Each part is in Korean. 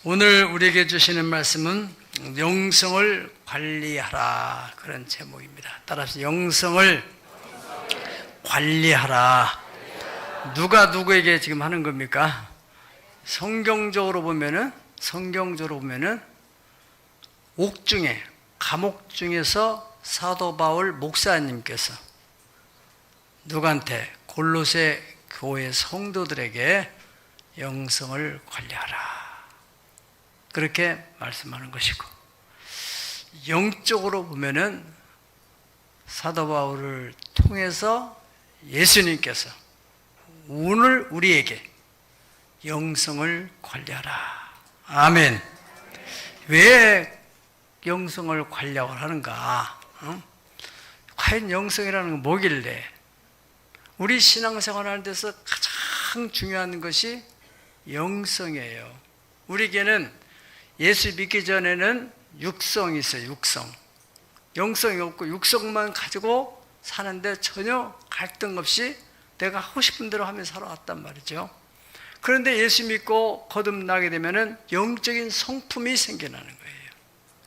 오늘 우리에게 주시는 말씀은 영성을 관리하라, 그런 제목입니다. 따라서 영성을 관리하라. 누가 누구에게 지금 하는 겁니까? 성경적으로 보면은 옥중에, 감옥 중에서 사도 바울 목사님께서 누구한테? 골로새 교회 성도들에게 영성을 관리하라, 그렇게 말씀하는 것이고, 영적으로 보면은 사도 바울을 통해서 예수님께서 오늘 우리에게 영성을 관리하라. 아멘. 왜 영성을 관리하고 하는가? 과연 영성이라는 건 뭐길래? 우리 신앙생활 하는 데서 가장 중요한 것이 영성이에요. 우리에게는 예수 믿기 전에는 육성이 있어요. 육성. 영성이 없고 육성만 가지고 사는데 전혀 갈등 없이 내가 하고 싶은 대로 하면서 살아왔단 말이죠. 그런데 예수 믿고 거듭나게 되면은 영적인 성품이 생겨나는 거예요.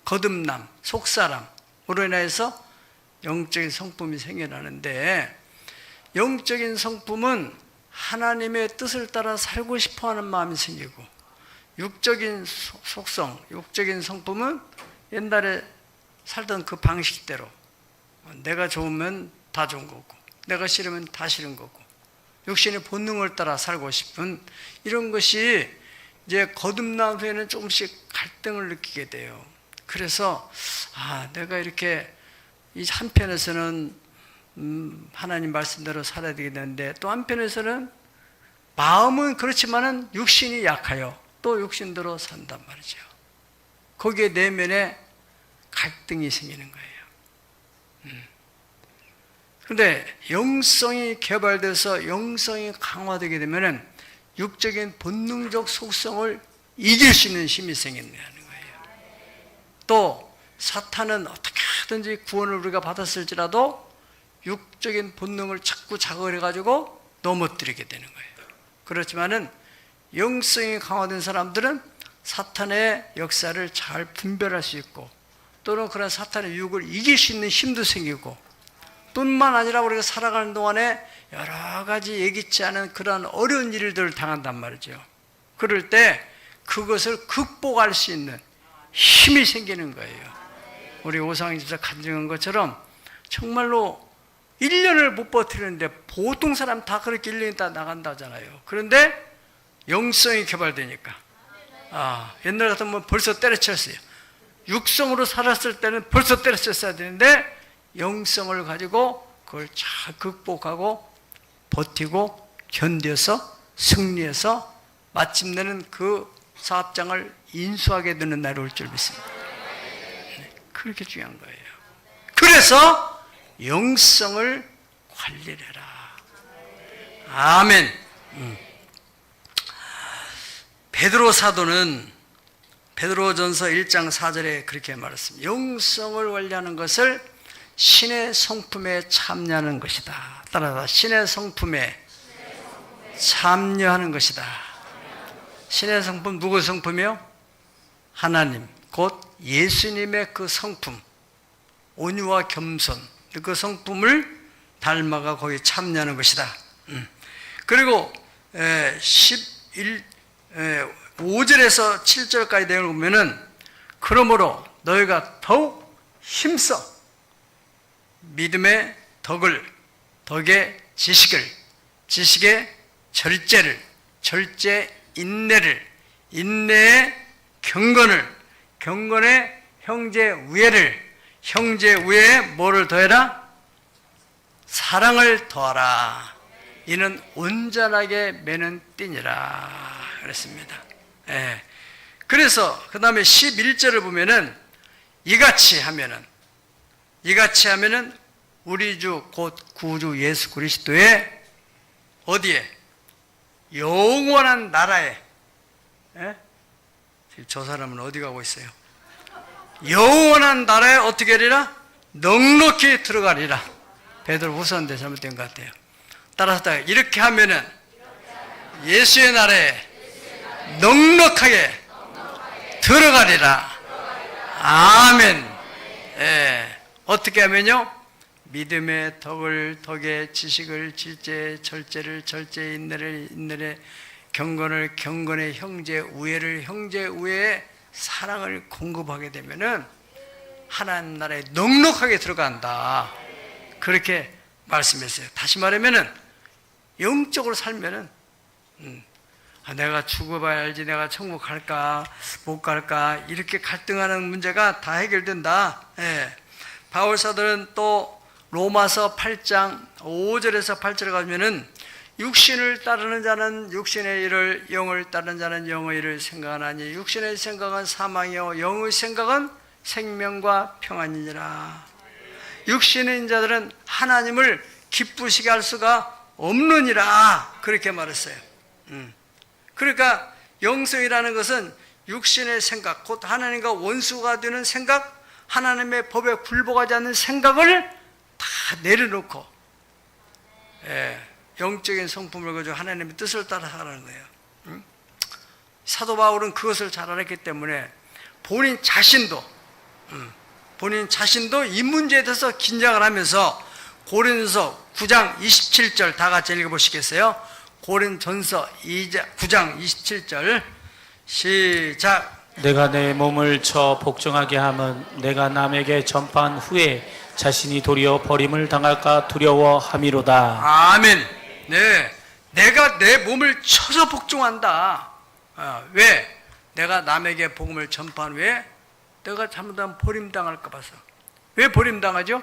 거듭남, 속사람으로 인해서 영적인 성품이 생겨나는데, 영적인 성품은 하나님의 뜻을 따라 살고 싶어하는 마음이 생기고, 육적인 속성, 육적인 성품은 옛날에 살던 그 방식대로 내가 좋으면 다 좋은 거고, 내가 싫으면 다 싫은 거고, 육신의 본능을 따라 살고 싶은 이런 것이 이제 거듭난 후에는 조금씩 갈등을 느끼게 돼요. 그래서 내가 이렇게 이 한편에서는 하나님 말씀대로 살아야 되겠는데, 또 한편에서는 마음은 그렇지만은 육신이 약하여 또 육신대로 산단 말이죠. 거기에 내면에 갈등이 생기는 거예요. 그런데 영성이 개발돼서 영성이 강화되게 되면은 육적인 본능적 속성을 이길 수 있는 힘이 생긴다는 거예요. 또 사탄은 어떻게 하든지 구원을 우리가 받았을지라도 육적인 본능을 자꾸 자극을 해가지고 넘어뜨리게 되는 거예요. 그렇지만은 영성이 강화된 사람들은 사탄의 역사를 잘 분별할 수 있고, 또는 그런 사탄의 유혹을 이길 수 있는 힘도 생기고, 뿐만 아니라 우리가 살아가는 동안에 여러 가지 예기치 않은 그런 어려운 일들을 당한단 말이죠. 그럴 때 그것을 극복할 수 있는 힘이 생기는 거예요. 우리 오상희 집사 간증한 것처럼 정말로 1년을 못 버티는데, 보통 사람 다 그렇게 1년 있다 나간다잖아요. 그런데 영성이 개발되니까, 옛날 같으면 벌써 때려쳤어요. 육성으로 살았을 때는 벌써 때려쳤어야 되는데, 영성을 가지고 그걸 잘 극복하고 버티고 견뎌서 승리해서 마침내는 그 사업장을 인수하게 되는 날이 올 줄 믿습니다. 그렇게 중요한 거예요. 그래서 영성을 관리를 해라. 아멘. 베드로 사도는 베드로전서 1장 4절에 그렇게 말했습니다. 영성을 관리하는 것을 신의 성품에 참여하는 것이다. 따라서 신의 성품에 참여하는 것이다. 신의 성품, 누구의 성품이요? 하나님, 곧 예수님의 그 성품, 온유와 겸손, 그 성품을 닮아가 거기에 참여하는 것이다. 그리고 5절에서 7절까지 내용을 보면은, 그러므로 너희가 더욱 힘써 믿음의 덕을, 덕의 지식을, 지식의 절제를, 절제 인내를, 인내의 경건을, 경건의 형제 우애를, 형제 우애에 뭐를 더해라? 사랑을 더하라. 이는 온전하게 매는 띠니라 그랬습니다. 그래서 그 다음에 11절을 보면은 이같이 하면은 우리 주 곧 구주 예수 그리스도의 어디에? 영원한 나라에. 저 사람은 어디 가고 있어요? 영원한 나라에 어떻게 하리라? 넉넉히 들어가리라. 베드로 후서인데 잘못된 것 같아요. 따라서 이렇게 하면은 예수의 나라에 넉넉하게 들어가리라. 아멘. 예. 어떻게 하면요? 믿음의 덕에 지식을 질제, 절제를 절제, 인내를 인내에, 경건을 경건에, 형제 우애를 형제 우애에, 사랑을 공급하게 되면은 하나님 나라에 넉넉하게 들어간다. 그렇게 말씀했어요. 다시 말하면은 영적으로 살면은 내가 죽어봐야지 내가 천국 갈까 못 갈까 이렇게 갈등하는 문제가 다 해결된다. 예. 바울 사도는 또 로마서 8장 5절에서 8절에 가면은 육신을 따르는 자는 육신의 일을, 영을 따르는 자는 영의 일을 생각하나니 육신의 생각은 사망이요 영의 생각은 생명과 평안이니라. 육신의 인자들은 하나님을 기쁘시게 할 수가 없느니라. 그렇게 말했어요. 그러니까 영성이라는 것은 육신의 생각, 곧 하나님과 원수가 되는 생각, 하나님의 법에 굴복하지 않는 생각을 다 내려놓고 영적인 성품을 가지고 하나님의 뜻을 따라 살아가는 거예요. 사도 바울은 그것을 잘 알았기 때문에 본인 자신도 이 문제에 대해서 긴장을 하면서 고린도서 9장 27절 다 같이 읽어보시겠어요? 고린전서 9장 27절 시작. 내가 내 몸을 쳐 복종하게 함은 내가 남에게 전파한 후에 자신이 도리어 버림을 당할까 두려워함이로다. 아멘. 네, 내가 내 몸을 쳐서 복종한다. 왜? 내가 남에게 복음을 전파한 후에 내가 잘못하면 버림당할까 봐서. 왜 버림당하죠?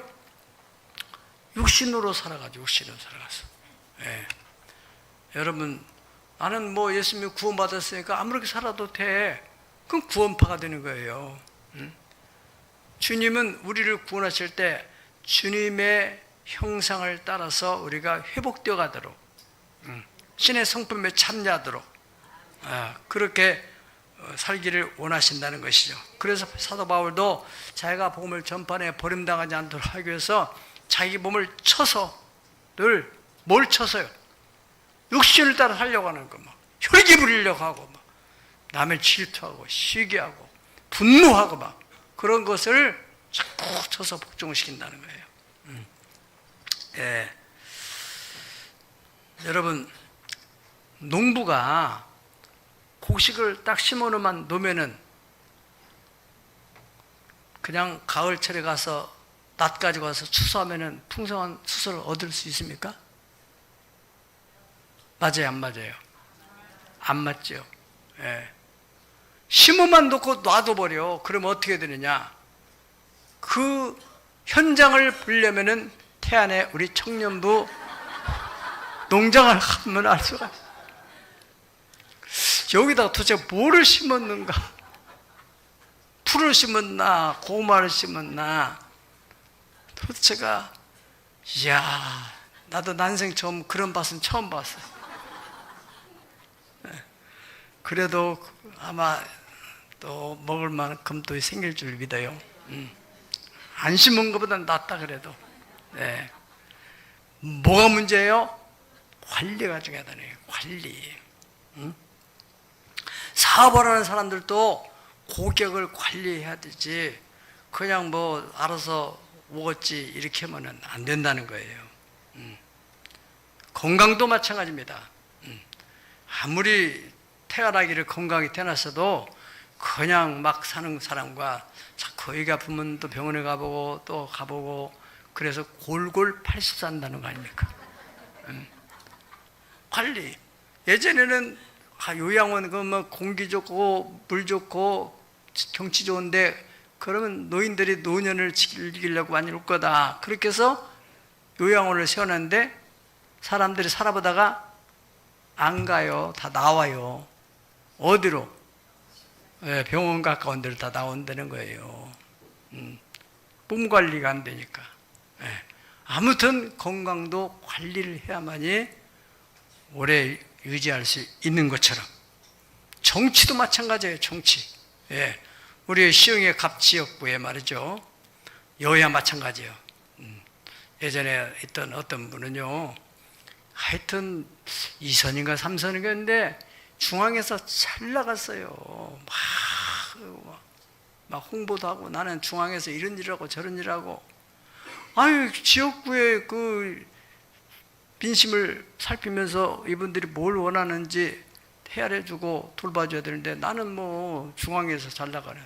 육신으로 살아가죠. 육신으로 살아가서. 네. 여러분, 나는 뭐 예수님이 구원받았으니까 아무렇게 살아도 돼. 그럼 구원파가 되는 거예요. 주님은 우리를 구원하실 때 주님의 형상을 따라서 우리가 회복되어 가도록, 신의 성품에 참여하도록 그렇게 살기를 원하신다는 것이죠. 그래서 사도 바울도 자기가 복음을 전파해 버림당하지 않도록 하기 위해서 자기 몸을 쳐서, 늘 뭘 쳐서요? 육신을 따라 살려고 하는 거, 막 혈기 부리려고 하고, 막 남을 질투하고 시기하고 분노하고 막 그런 것을 자꾸 쳐서 복종을 시킨다는 거예요. 예. 여러분, 농부가 곡식을 딱 심어놓으면 놓으면은 그냥 가을철에 가서 낫 가지고 와서 추수하면은 풍성한 수확을 얻을 수 있습니까? 맞아요, 안 맞아요? 안 맞죠. 예. 심어만 놓고 놔둬버려. 그러면 어떻게 되느냐? 그 현장을 보려면은 태안에 우리 청년부 농장을 가면 알 수가 있어요. 여기다가 도대체 뭐를 심었는가? 풀을 심었나? 고구마를 심었나? 도대체가, 이야, 나도 난생 처음 그런 밭은 처음 봤어. 그래도 아마 또 먹을 만큼 또 생길 줄 믿어요. 안 심은 것보다 낫다 그래도. 네. 뭐가 문제예요? 관리가 중요하다네요. 관리. 사업을 하는 사람들도 고객을 관리해야 되지, 그냥 뭐 알아서 오겠지 이렇게 하면 안 된다는 거예요. 건강도 마찬가지입니다. 아무리 태어나기를 건강히 태어났어도 그냥 막 사는 사람과 자꾸 어이가 아프면 또 병원에 가보고 또 가보고, 그래서 골골 80 산다는 거 아닙니까? 관리. 예전에는 요양원 그러면 공기 좋고 물 좋고 경치 좋은데, 그러면 노인들이 노년을 즐기려고 많이 올 거다. 그렇게 해서 요양원을 세워놨는데 사람들이 살아보다가 안 가요. 다 나와요. 어디로? 병원 가까운 데로 다 나온다는 거예요. 몸 관리가 안 되니까. 아무튼 건강도 관리를 해야만이 오래 유지할 수 있는 것처럼, 정치도 마찬가지예요. 정치. 우리 시흥의 갑지역구에 말이죠, 여야 마찬가지예요. 예전에 있던 어떤 분은요, 하여튼 2선인가 3선인가 했는데 중앙에서 잘 나갔어요. 막 막 홍보도 하고 나는 중앙에서 이런 일하고 저런 일하고 아유 지역구의 그 민심을 살피면서 이분들이 뭘 원하는지 헤아려주고 돌봐줘야 되는데 나는 뭐 중앙에서 잘 나가는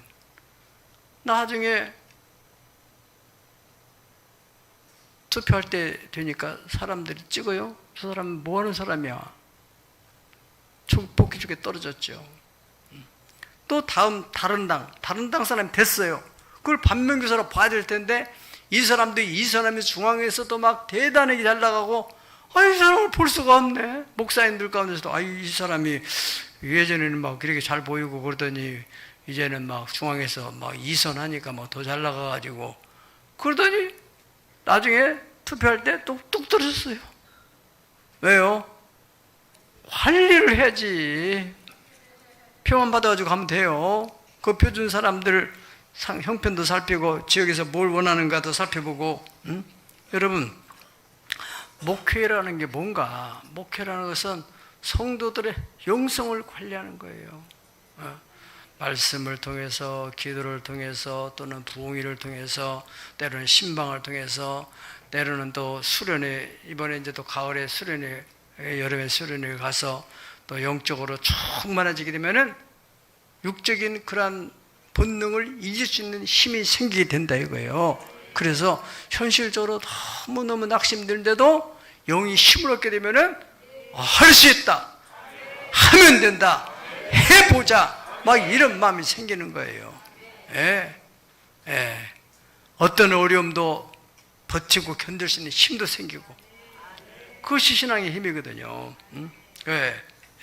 나중에 투표할 때 되니까 사람들이 찍어요. 저 사람은 뭐 하는 사람이야? 복귀 쪽에 떨어졌죠. 또 다른 당 사람이 됐어요. 그걸 반면교사로 봐야 될 텐데 이 사람이 중앙에서도 막 대단하게 잘 나가고 이 사람을 볼 수가 없네. 목사님들 가운데서도 이 사람이 예전에는 막 그렇게 잘 보이고 그러더니 이제는 막 중앙에서 막 2선 하니까 막 더 잘 나가가지고 그러더니 나중에 투표할 때 뚝뚝 떨어졌어요. 왜요? 관리를 해야지. 표만 받아가지고 가면 돼요. 그 표 준 사람들 형편도 살피고 지역에서 뭘 원하는가도 살펴보고 여러분 목회라는 게 뭔가? 목회라는 것은 성도들의 영성을 관리하는 거예요. 말씀을 통해서 기도를 통해서 또는 부흥회를 통해서 때로는 신방을 통해서 때로는 또 수련회 이번에 이제 또 가을에 수련회 여름에 수련회 가서 또 영적으로 충만해지게 되면은 육적인 그러한 본능을 잊을 수 있는 힘이 생기게 된다 이거예요. 그래서 현실적으로 너무너무 낙심되는데도 영이 힘을 얻게 되면은 할 수 있다, 하면 된다, 해보자 막 이런 마음이 생기는 거예요. 어떤 어려움도 버티고 견딜 수 있는 힘도 생기고 그것이 신앙의 힘이거든요.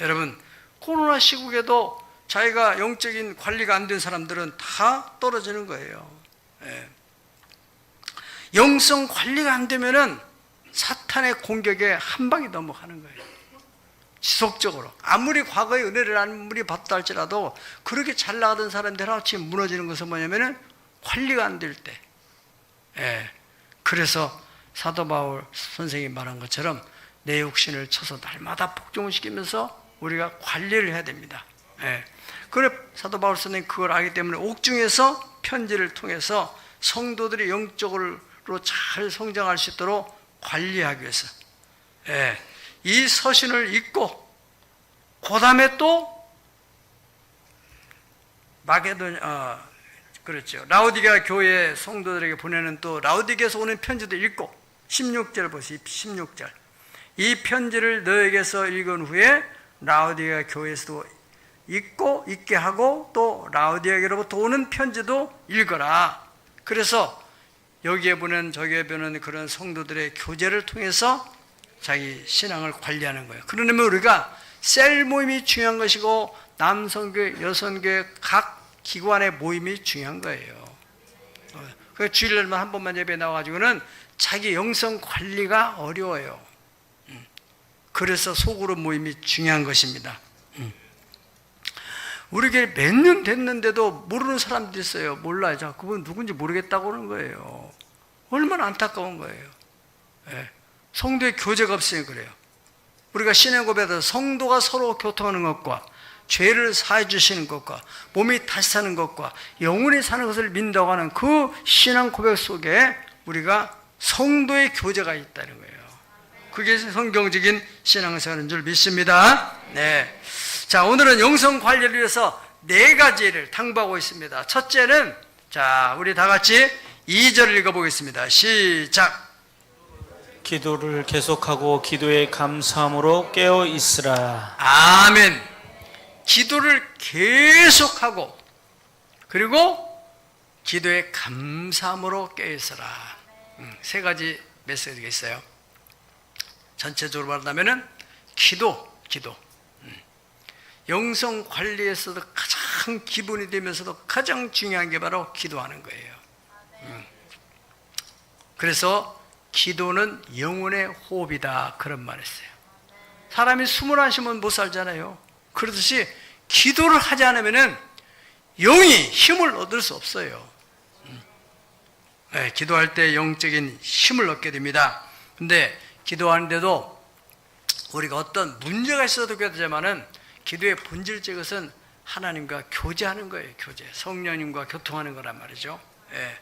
여러분 코로나 시국에도 자기가 영적인 관리가 안 된 사람들은 다 떨어지는 거예요. 영성 관리가 안 되면은 사탄의 공격에 한 방에 넘어가는 거예요. 지속적으로 아무리 과거의 은혜를 아무리 받다 할지라도 그렇게 잘 나가던 사람들 하나씩 무너지는 것은 뭐냐면은 관리가 안 될 때. 그래서 사도 바울 선생님이 말한 것처럼 내 육신을 쳐서 날마다 복종을 시키면서 우리가 관리를 해야 됩니다. 그래 사도 바울 선생님이 그걸 알기 때문에 옥중에서 편지를 통해서 성도들이 영적으로 잘 성장할 수 있도록 관리하기 위해서 이 서신을 읽고 그 다음에 또 그렇죠. 라오디게아 교회 성도들에게 보내는 또 라오디게에서 오는 편지도 읽고 16절 보세요. 16절 이 편지를 너에게서 읽은 후에 라오디게아 교회에서도 읽게 하고 또 라오디게아로부터 오는 편지도 읽어라. 그래서 여기에 보낸 저기에 보낸 그런 성도들의 교제를 통해서 자기 신앙을 관리하는 거예요. 그러려면 우리가 셀 모임이 중요한 것이고 남성교회, 여성교회 각 기관의 모임이 중요한 거예요. 그 주일날만 한 번만 예배 나와가지고는 자기 영성 관리가 어려워요. 그래서 소그룹 모임이 중요한 것입니다. 우리 교회 몇 년 됐는데도 모르는 사람들이 있어요. 몰라요. 자, 그분 누군지 모르겠다고 하는 거예요. 얼마나 안타까운 거예요. 성도의 교제가 없으니 그래요. 우리가 신앙 고백에서 성도가 서로 교통하는 것과 죄를 사해 주시는 것과 몸이 다시 사는 것과 영원히 사는 것을 믿는다고 하는 그 신앙 고백 속에 우리가 성도의 교제가 있다는 거예요. 그게 성경적인 신앙생활인 줄 믿습니다. 자, 오늘은 영성 관리를 위해서 4가지를 당부하고 있습니다. 첫째는 자, 우리 다 같이 2절을 읽어보겠습니다. 시작. 기도를 계속하고 기도에 감사함으로 깨어 있으라. 아멘. 기도를 계속하고 그리고 기도에 감사함으로 깨어 있으라. 3가지 메시지가 있어요. 전체적으로 말하자면은 기도. 영성 관리에서도 가장 기본이 되면서도 가장 중요한 게 바로 기도하는 거예요. 그래서 기도는 영혼의 호흡이다 그런 말을 했어요. 사람이 숨을 안 쉬면 못 살잖아요. 그렇듯이 기도를 하지 않으면 영이 힘을 얻을 수 없어요. 기도할 때 영적인 힘을 얻게 됩니다. 근데 기도하는데도 우리가 어떤 문제가 있어도 그렇지만은 기도의 본질적 것은 하나님과 교제하는 거예요. 교제. 성령님과 교통하는 거란 말이죠. 예.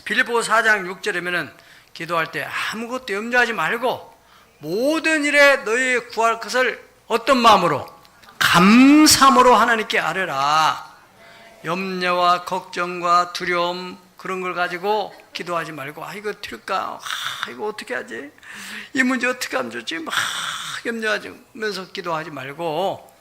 빌립보서 4장 6절이면은 기도할 때 아무것도 염려하지 말고 모든 일에 너희 구할 것을 어떤 마음으로? 감사함으로 하나님께 아뢰라. 염려와 걱정과 두려움 그런 걸 가지고 기도하지 말고 이거 틀까? 이거 어떻게 하지? 이 문제 어떻게 하면 좋지? 막 염려하면서 기도하지 말고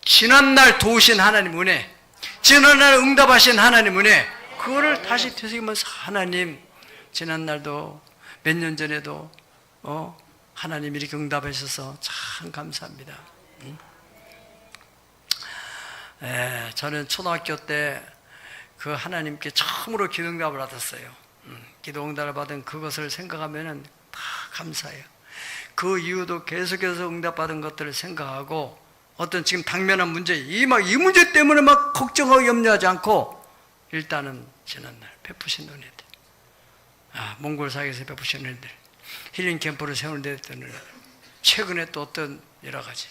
지난날 도우신 하나님 은혜, 지난날 응답하신 하나님 은혜, 그거를 다시 되새기면서 하나님, 지난날도 몇 년 전에도 하나님 이렇게 응답하셔서 참 감사합니다. 저는 초등학교 때 그 하나님께 처음으로 기도응답을 받았어요. 기도응답을 받은 그것을 생각하면 다 감사해요. 그 이후도 계속해서 응답받은 것들을 생각하고 어떤 지금 당면한 문제, 이 문제 때문에 막 걱정하고 염려하지 않고 일단은 지난날 베푸신 은혜들, 몽골 사역에서 베푸신 은혜들, 힐링 캠프를 세우는 데 했던 은혜들, 최근에 또 어떤 여러 가지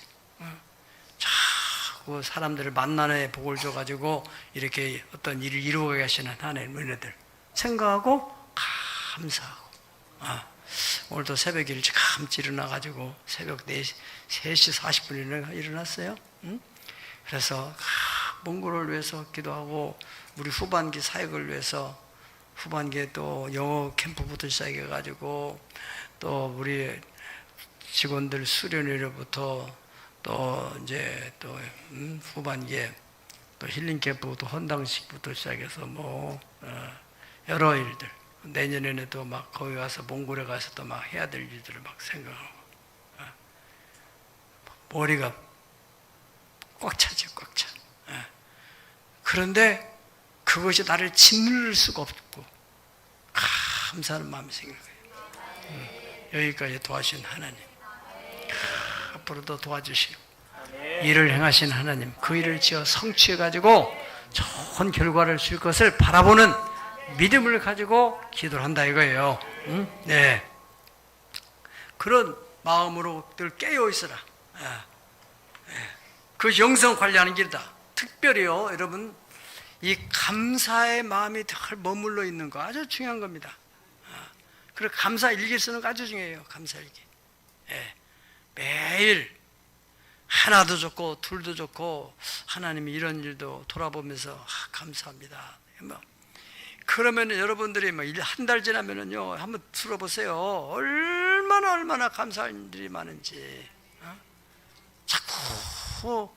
자꾸 사람들을 만나는 복을 줘가지고 이렇게 어떤 일을 이루어 가시는 하나님의 은혜들 생각하고 감사하고, 오늘도 새벽 일찍 일어나가지고 새벽 3시 40분에 일어났어요. 그래서 몽골을 위해서 기도하고 우리 후반기 사역을 위해서 후반기에 또 영어 캠프부터 시작해가지고 또 우리 직원들 수련회로부터 또 이제 또 후반기에 또 힐링 캠프부터 헌당식부터 시작해서 여러 일들, 내년에는 막 거기 가서 몽골에 가서 또 막 해야 될 일들을 막 생각하고 머리가 꽉 차죠, 꽉 차. 그런데 그것이 나를 짓누를 수가 없고 감사하는 마음이 생긴 거예요. 여기까지 도와주신 하나님, 앞으로도 도와주시고 일을 행하신 하나님, 그 일을 지어 성취해가지고 좋은 결과를 줄 것을 바라보는 믿음을 가지고 기도를 한다 이거예요. 네. 그런 마음으로 늘 깨어 있어라. 그 영성 관리하는 길이다. 특별히요, 여러분, 이 감사의 마음이 늘 머물러 있는 거 아주 중요한 겁니다. 그리고 감사 일기를 쓰는 거 아주 중요해요. 감사 일기. 매일 하나도 좋고 둘도 좋고 하나님이 이런 일도 돌아보면서 감사합니다. 그러면 여러분들이 한 달 지나면은요, 한번 들어보세요. 얼마나 감사한 일이 많은지. 자꾸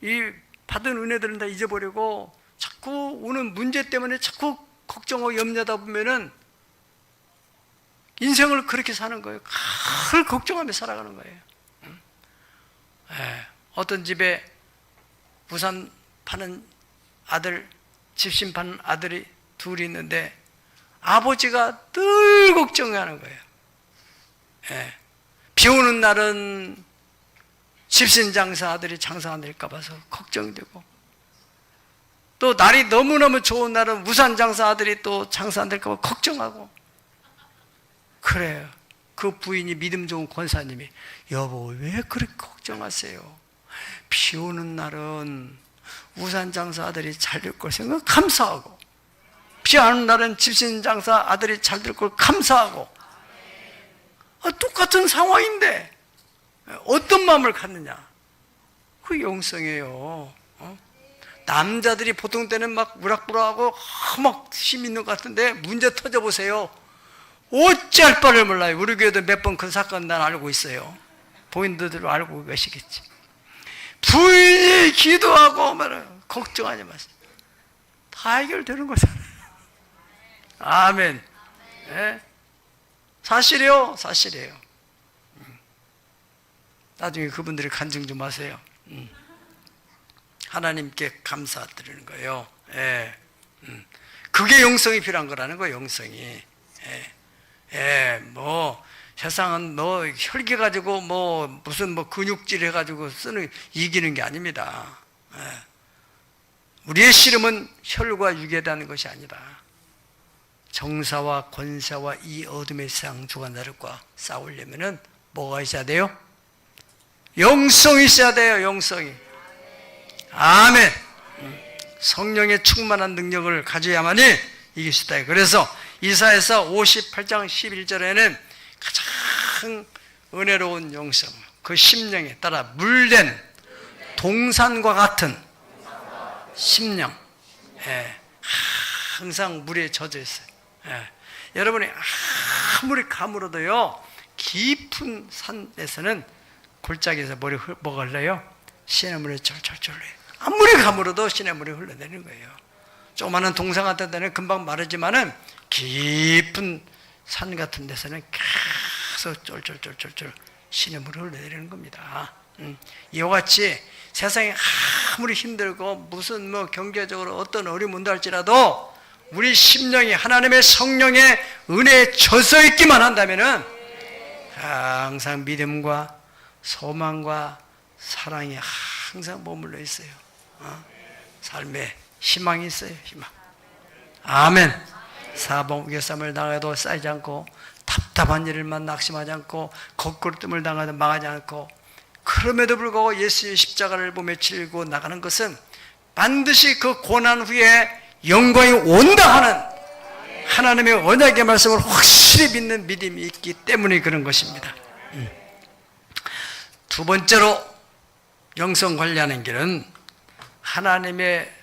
이 받은 은혜들은 다 잊어버리고 자꾸 오는 문제 때문에 자꾸 걱정하고 염려하다 보면은 인생을 그렇게 사는 거예요. 늘 걱정하며 살아가는 거예요. 어떤 집에 부산 파는 아들, 집신 파는 아들이 둘이 있는데 아버지가 늘 걱정하는 거예요. 비 오는 날은 집신 장사 아들이 장사 안 될까 봐서 걱정되고, 또 날이 너무너무 좋은 날은 우산 장사 아들이 또 장사 안 될까 봐 걱정하고. 그래요. 그 부인이 믿음 좋은 권사님이, 여보 왜 그렇게 걱정하세요? 비 오는 날은 우산 장사 아들이 잘 될 걸 생각 감사하고, 비 안 오는 날은 집신 장사 아들이 잘 될 걸 감사하고. 똑같은 상황인데 어떤 마음을 갖느냐? 그 영성이에요. 남자들이 보통 때는 막 우락부락하고 막 힘 있는 것 같은데 문제 터져보세요. 어찌할 바를 몰라요. 우리 교회도 몇 번 그 사건 난 알고 있어요. 본인들도 알고 계시겠지. 부인이 기도하고 말아요. 걱정하지 마세요. 다 해결되는 거잖아요. 아멘. 네? 사실이요, 사실이에요. 나중에 그분들이 간증 좀 하세요. 하나님께 감사드리는 거예요. 그게 영성이 필요한 거라는 거예요. 영성이. 세상은 혈기 가지고 무슨 근육질 해가지고 이기는 게 아닙니다. 우리의 씨름은 혈과 육에 대한 것이 아니다. 정사와 권세와 이 어둠의 세상 주관자들과 싸우려면은 뭐가 있어야 돼요? 영성이 있어야 돼요. 영성이. 아멘. 성령의 충만한 능력을 가져야만이 이길 수 있다. 그래서 이사야서 58장 11절에는 가장 은혜로운 영성, 그 심령에 따라 물된 동산과 같은 심령, 항상 물에 젖어 있어요. 여러분이 아무리 가물어도요, 깊은 산에서는 골짜기에서 뭐가 흘러요? 시냇물이 쫄쫄쫄 흘러요. 아무리 가물어도 시냇물이 흘러내리는 거예요. 조그마한 동산 같은 데는 금방 마르지만은 깊은 산 같은 데서는 계속 쫄쫄쫄쫄쫄 시냇물이 흘러내리는 겁니다. 이와 같이 세상이 아무리 힘들고 무슨 경제적으로 어떤 어려움이 할지라도 우리 심령이 하나님의 성령의 은혜에 젖어 있기만 한다면은 항상 믿음과 소망과 사랑이 항상 머물러 있어요. 삶에 희망이 있어요. 희망. 아멘. 사복유삼을 당해도 쌓이지 않고, 답답한 일을만 낙심하지 않고, 거꾸로뜸을 당해도 망하지 않고, 그럼에도 불구하고 예수의 십자가를 보며 질고 나가는 것은 반드시 그 고난 후에 영광이 온다 하는 하나님의 언약의 말씀을 확실히 믿는 믿음이 있기 때문에 그런 것입니다. 두 번째로 영성 관리하는 길은 하나님의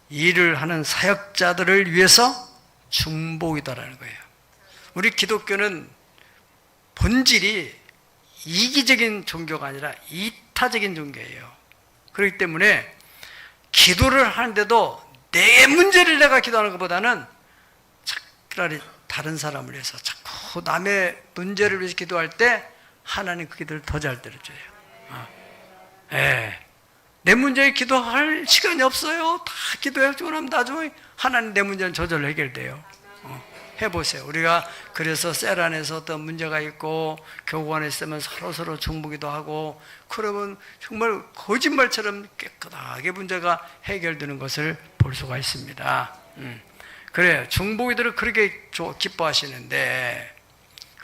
일을 하는 사역자들을 위해서 중보이다라는 거예요. 우리 기독교는 본질이 이기적인 종교가 아니라 이타적인 종교예요. 그렇기 때문에 기도를 하는데도 내 문제를 내가 기도하는 것보다는 차라리 다른 사람을 위해서 자꾸 남의 문제를 위해서 기도할 때 하나님 그 기도를 더 잘 들어줘요. 내 문제에 기도할 시간이 없어요. 다 기도해주고 나면 나중에 하나님 내 문제는 저절로 해결돼요. 해보세요. 우리가 그래서 셀 안에서 어떤 문제가 있고 교구 안에 있으면 서로 중보기도 하고, 그러면 정말 거짓말처럼 깨끗하게 문제가 해결되는 것을 볼 수가 있습니다. 그래요. 중보기도를 그렇게 기뻐하시는데,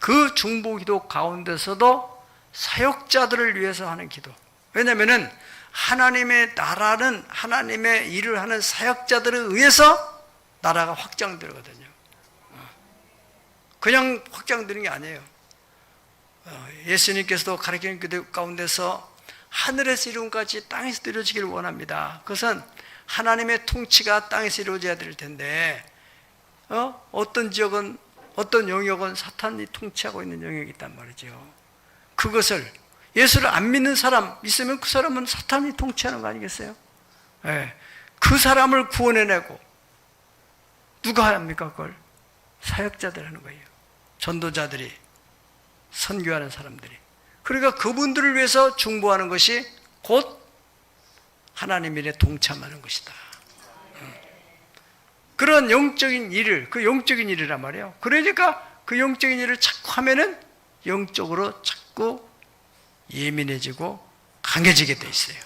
그 중보기도 가운데서도 사역자들을 위해서 하는 기도. 왜냐하면 하나님의 나라는 하나님의 일을 하는 사역자들에 의해서 나라가 확장되거든요. 그냥 확장되는 게 아니에요. 예수님께서도 가르치는 기도 가운데서 하늘에서 이룬 것같이 땅에서 이루어지기를 원합니다. 그것은 하나님의 통치가 땅에서 이루어져야 될 텐데, 어떤 지역은, 어떤 영역은 사탄이 통치하고 있는 영역이 있단 말이죠. 그것을 예수를 안 믿는 사람 있으면 그 사람은 사탄이 통치하는 거 아니겠어요? 그 사람을 구원해내고, 누가 합니까? 그걸 사역자들 하는 거예요. 전도자들이, 선교하는 사람들이. 그러니까 그분들을 위해서 중보하는 것이 곧 하나님 일에 동참하는 것이다. 그런 영적인 일을, 그 영적인 일이란 말이에요. 그러니까 그 영적인 일을 자꾸 하면은 영적으로 자꾸 예민해지고 강해지게 돼 있어요.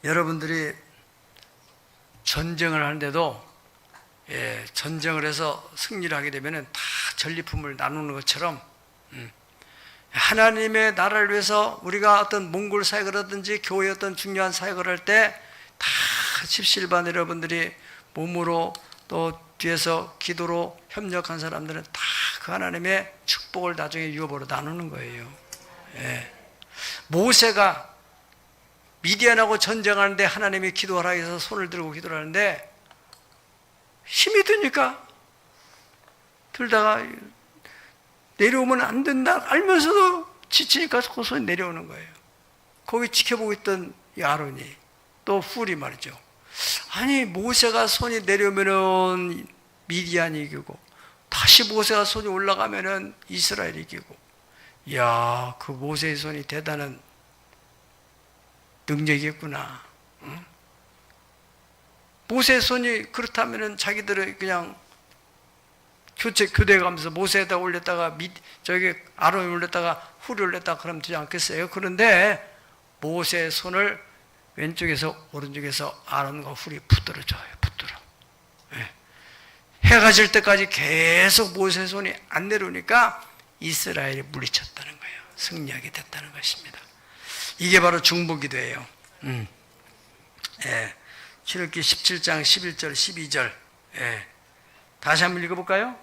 여러분들이 전쟁을 하는데도, 전쟁을 해서 승리를 하게 되면 다 전리품을 나누는 것처럼, 하나님의 나라를 위해서 우리가 어떤 몽골 사역을 하든지 교회 어떤 중요한 사역을 할 때 다 십실반 여러분들이 몸으로 또 뒤에서 기도로 협력한 사람들은 다 그 하나님의 축복을 나중에 유업으로 나누는 거예요. 모세가 미디안하고 전쟁하는데 하나님이 기도하라 해서 손을 들고 기도를 하는데 힘이 드니까 들다가 내려오면 안 된다 알면서도 지치니까 그 손이 내려오는 거예요. 거기 지켜보고 있던 이 아론이, 또 훌이 말이죠. 아니 모세가 손이 내려오면은 미디안이 이기고, 다시 모세가 손이 올라가면은 이스라엘이 이기고, 이야, 그 모세의 손이 대단한 능력이겠구나. 응? 모세의 손이 그렇다면은 자기들은 그냥 교대 가면서 모세에다 올렸다가 저기 아론이 올렸다가 훌이 올렸다가 그러면 되지 않겠어요? 그런데 모세의 손을 왼쪽에서 오른쪽에서 아론과 훌이 붙들어줘요. 붙들어. 해가 질 때까지 계속 모세의 손이 안 내려오니까 이스라엘이 물리쳤다는 거예요. 승리하게 됐다는 것입니다. 이게 바로 중보기도예요. 예. 출애굽기 17장 11절 12절. 예. 다시 한번 읽어볼까요?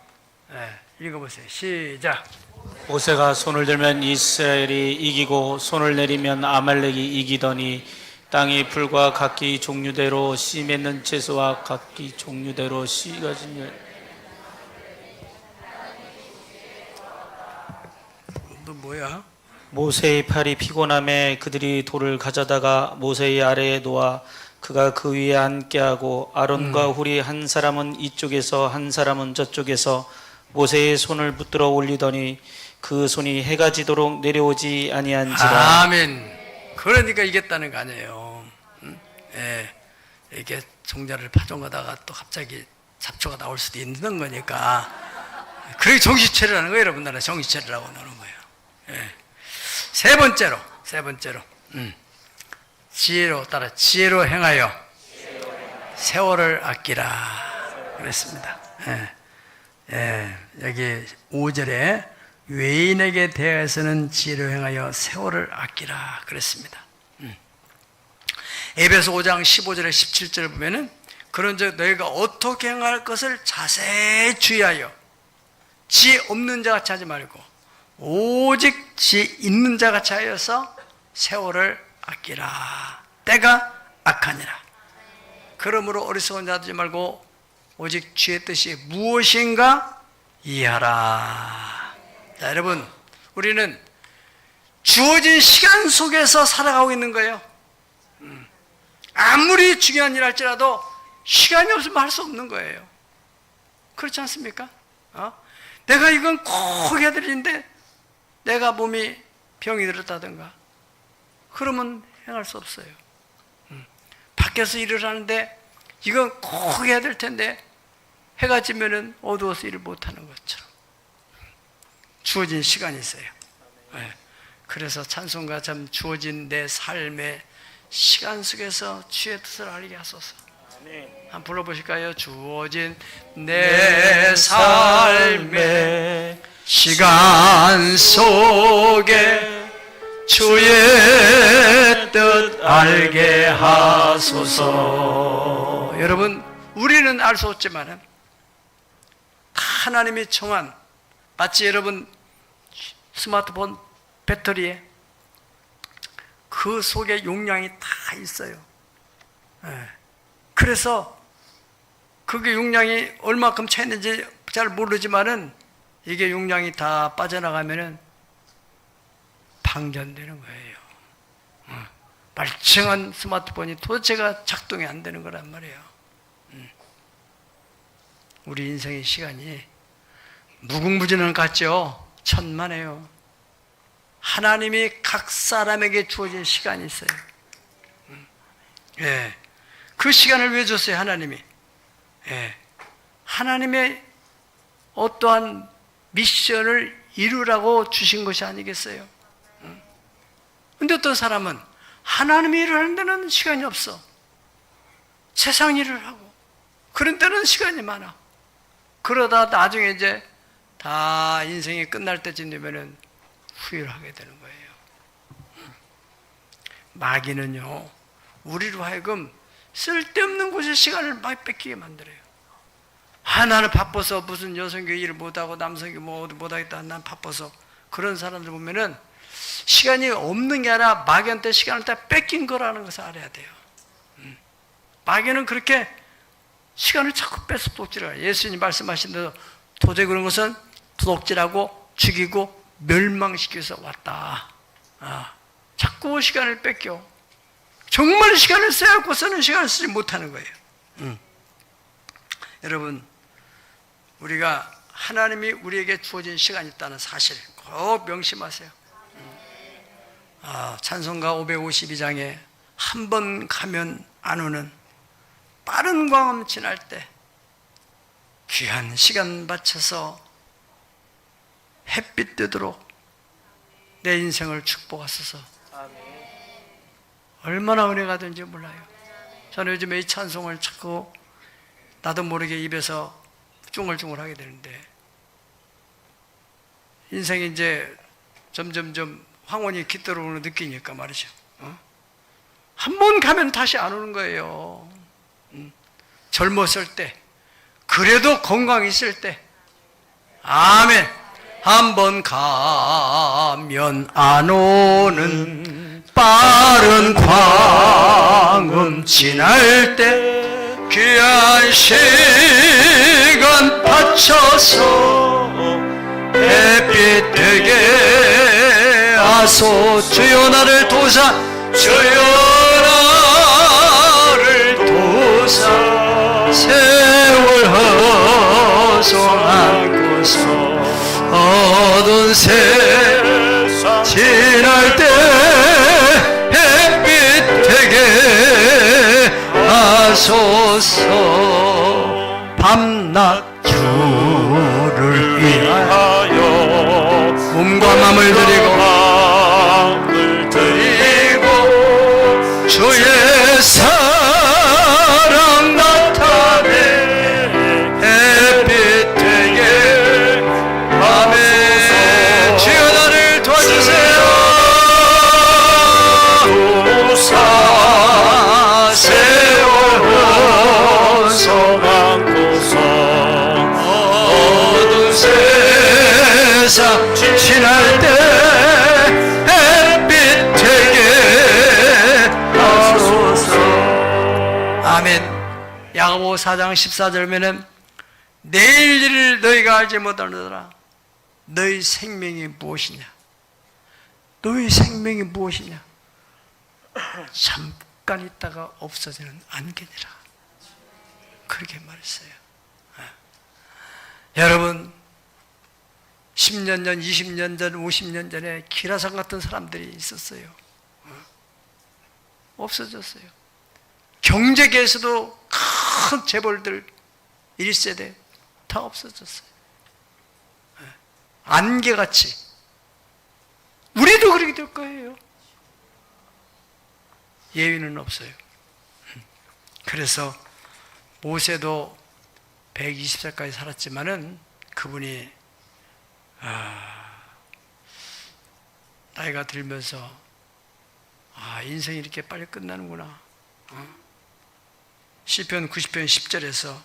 예. 읽어보세요. 시작. 모세가 손을 들면 이스라엘이 이기고 손을 내리면 아말렉이 이기더니 땅이 풀과 각기 종류대로 씨 맺는 채소와 각기 종류대로 씨가 진열. 너 뭐야? 모세의 팔이 피곤함에 그들이 돌을 가져다가 모세의 아래에 놓아 그가 그 위에 앉게하고 아론과 훌이 한 사람은 이쪽에서 한 사람은 저쪽에서 모세의 손을 붙들어 올리더니 그 손이 해가 지도록 내려오지 아니한지라. 아멘. 그러니까 이겼다는 거 아니에요. 예. 이게 종자를 파종하다가 또 갑자기 잡초가 나올 수도 있는 거니까. 그게 정신차리라는 거예요, 여러분. 나라 정신차리라고 나오는 거예요. 예. 세 번째로. 지혜로 따라 지혜로 행하여 세월을 아끼라 그랬습니다. 예. 예. 여기 5절에 외인에게 대해서는 지혜로 행하여 세월을 아끼라 그랬습니다. 에베소 5장 15절에 17절을 보면은 그런즉 너희가 어떻게 행할 것을 자세히 주의하여 지혜 없는 자 같이 하지 말고 오직 지혜 있는 자 같이 하여서 세월을 아끼라. 때가 악하니라. 그러므로 어리석은 자 되지 말고 오직 주의 뜻이 무엇인가 이해하라. 자, 여러분, 우리는 주어진 시간 속에서 살아가고 있는 거예요. 아무리 중요한 일 할지라도 시간이 없으면 할 수 없는 거예요. 그렇지 않습니까? 내가 이건 꼭 해야 될 일인데 내가 몸이 병이 들었다든가 그러면 행할 수 없어요. 밖에서 일을 하는데 이건 꼭 해야 될 텐데 해가 지면은 어두워서 일을 못하는 것처럼 주어진 시간이 있어요. 네. 그래서 찬송가 참 주어진 내 삶의 시간 속에서 주의 뜻을 알게 하소서. 한번 불러보실까요? 주어진 내 삶의 시간 속에 주의 뜻 알게 하소서. 여러분, 우리는 알 수 없지만 하나님이 정한, 마치 여러분 스마트폰 배터리에 그 속에 용량이 다 있어요. 그래서 그게 용량이 얼마큼 차있는지 잘 모르지만은 이게 용량이 다 빠져나가면은 방전되는 거예요. 멀쩡한 스마트폰이 도대체가 작동이 안 되는 거란 말이에요. 우리 인생의 시간이 무궁무진한 것 같죠? 천만에요. 하나님이 각 사람에게 주어진 시간이 있어요. 예. 그 시간을 왜 줬어요, 하나님이? 예. 하나님의 어떠한 미션을 이루라고 주신 것이 아니겠어요? 근데 어떤 사람은 하나님의 일을 하는 데는 시간이 없어. 세상 일을 하고. 그런 데는 시간이 많아. 그러다 나중에 이제 다 인생이 끝날 때쯤 되면은 후회를 하게 되는 거예요. 마귀는요, 우리로 하여금 쓸데없는 곳에 시간을 많이 뺏기게 만들어요. 나는 바빠서 무슨 여성교회 일을 못하고 남성교회 못하겠다. 난 바빠서. 그런 사람들 보면은 시간이 없는 게 아니라 마귀한테 시간을 다 뺏긴 거라는 것을 알아야 돼요. 마귀는 그렇게 시간을 자꾸 뺏어 도둑질해요. 예수님 말씀하신 대로 도저히 그런 것은 도둑질하고 죽이고 멸망시키기 위해서 왔다. 자꾸 시간을 뺏겨. 정말 시간을 써야 하고 쓰는 시간을 쓰지 못하는 거예요. 여러분, 우리가 하나님이 우리에게 주어진 시간이 있다는 사실 꼭 명심하세요. 찬송가 552장에 한 번 가면 안 오는 빠른 광음 지날 때 귀한 시간 바쳐서 햇빛 뜨도록 내 인생을 축복하소서. 얼마나 은혜가 된지 몰라요. 저는 요즘에 이 찬송을 자꾸 나도 모르게 입에서 쭝얼쭝얼 하게 되는데 인생이 이제 점점점 황혼이 깃들어오는 느끼니까 말이죠. 한 번 가면 다시 안 오는 거예요. 젊었을 때, 그래도 건강 있을 때. 아멘. 한 번 가면 안 오는 빠른 광음 지날 때 귀한 시간 바쳐서 햇빛 되게 하소. 주여 나를 도사, 주여 나를 도사. 세월 허송하고서 어두운 세상 지날 때 햇빛 되게 하소서. 밤낮 주를 위하여 몸과 맘을 드리고 주의 사랑 나타내 햇빛 되게. 아멘. 주여 나를 도와주세요. 도사 세월 허송하고서 어두운 세상 지날 때 햇빛 되게 하소서. 아멘. 야고보 4장 14절에는 내일 일을 너희가 알지 못하느라 너희 생명이 무엇이냐? 너희 생명이 무엇이냐? 잠깐 있다가 없어지는 안개니라. 그렇게 말했어요. 여러분, 10년 전, 20년 전, 50년 전에 기라성 같은 사람들이 있었어요. 없어졌어요. 경제계에서도 큰 재벌들 1세대 다 없어졌어요. 안개같이. 우리도 그렇게 될 거예요. 예외는 없어요. 그래서 모세도 120살까지 살았지만은 그분이 나이가 들면서 인생이 이렇게 빨리 끝나는구나. 시편 90편 10절에서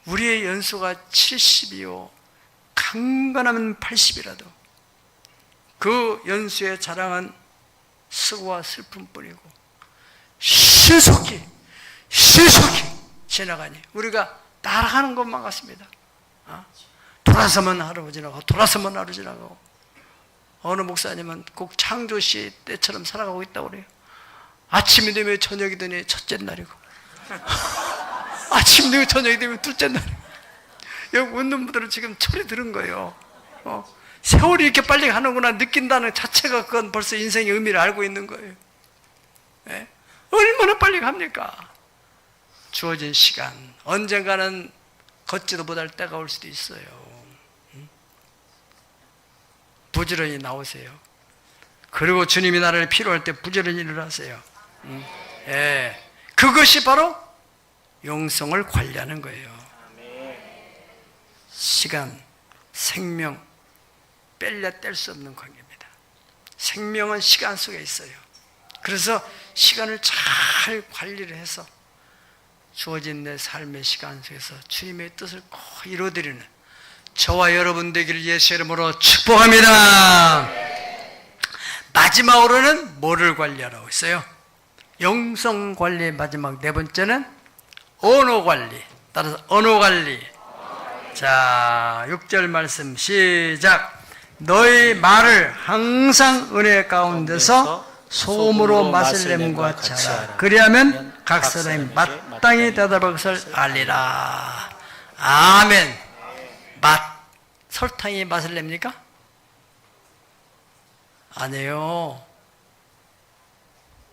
우리의 연수가 70이요 강건하면 80이라도 그 연수의 자랑은 수고와 슬픔뿐이고 신속히 지나가니 우리가 날아가는 것만 같습니다. 돌아서면 하루 지나가고 돌아서면 하루 지나가고. 어느 목사님은 꼭 창조시 때처럼 살아가고 있다고 그래요. 아침이 되면 저녁이 되니 첫째 날이고 아침 되면 저녁이 되면 둘째 날이고. 여기 웃는 분들은 지금 철이 들은 거예요. 세월이 이렇게 빨리 가는구나 느낀다는 자체가 그건 벌써 인생의 의미를 알고 있는 거예요. 네? 얼마나 빨리 갑니까? 주어진 시간 언젠가는 걷지도 못할 때가 올 수도 있어요. 부지런히 나오세요. 그리고 주님이 나를 필요할 때 부지런히 일을 하세요. 예, 그것이 바로 영성을 관리하는 거예요. 시간, 생명 뺄려 뗄 수 없는 관계입니다. 생명은 시간 속에 있어요. 그래서 시간을 잘 관리를 해서 주어진 내 삶의 시간 속에서 주님의 뜻을 꼭 이루어드리는 저와 여러분 되기를 예수의 이름으로 축복합니다. 마지막으로는 뭐를 관리하라고 했어요? 영성 관리의 마지막 네 번째는 언어 관리. 따라서 언어 관리. 자, 6절 말씀 시작. 너희 말을 항상 은혜 가운데서 소금으로 맛을 냄과 같이 하라. 그리하면 각 사람이 마땅히 대답할 것을 알리라. 아멘. 설탕이 맛을 냅니까? 아니에요.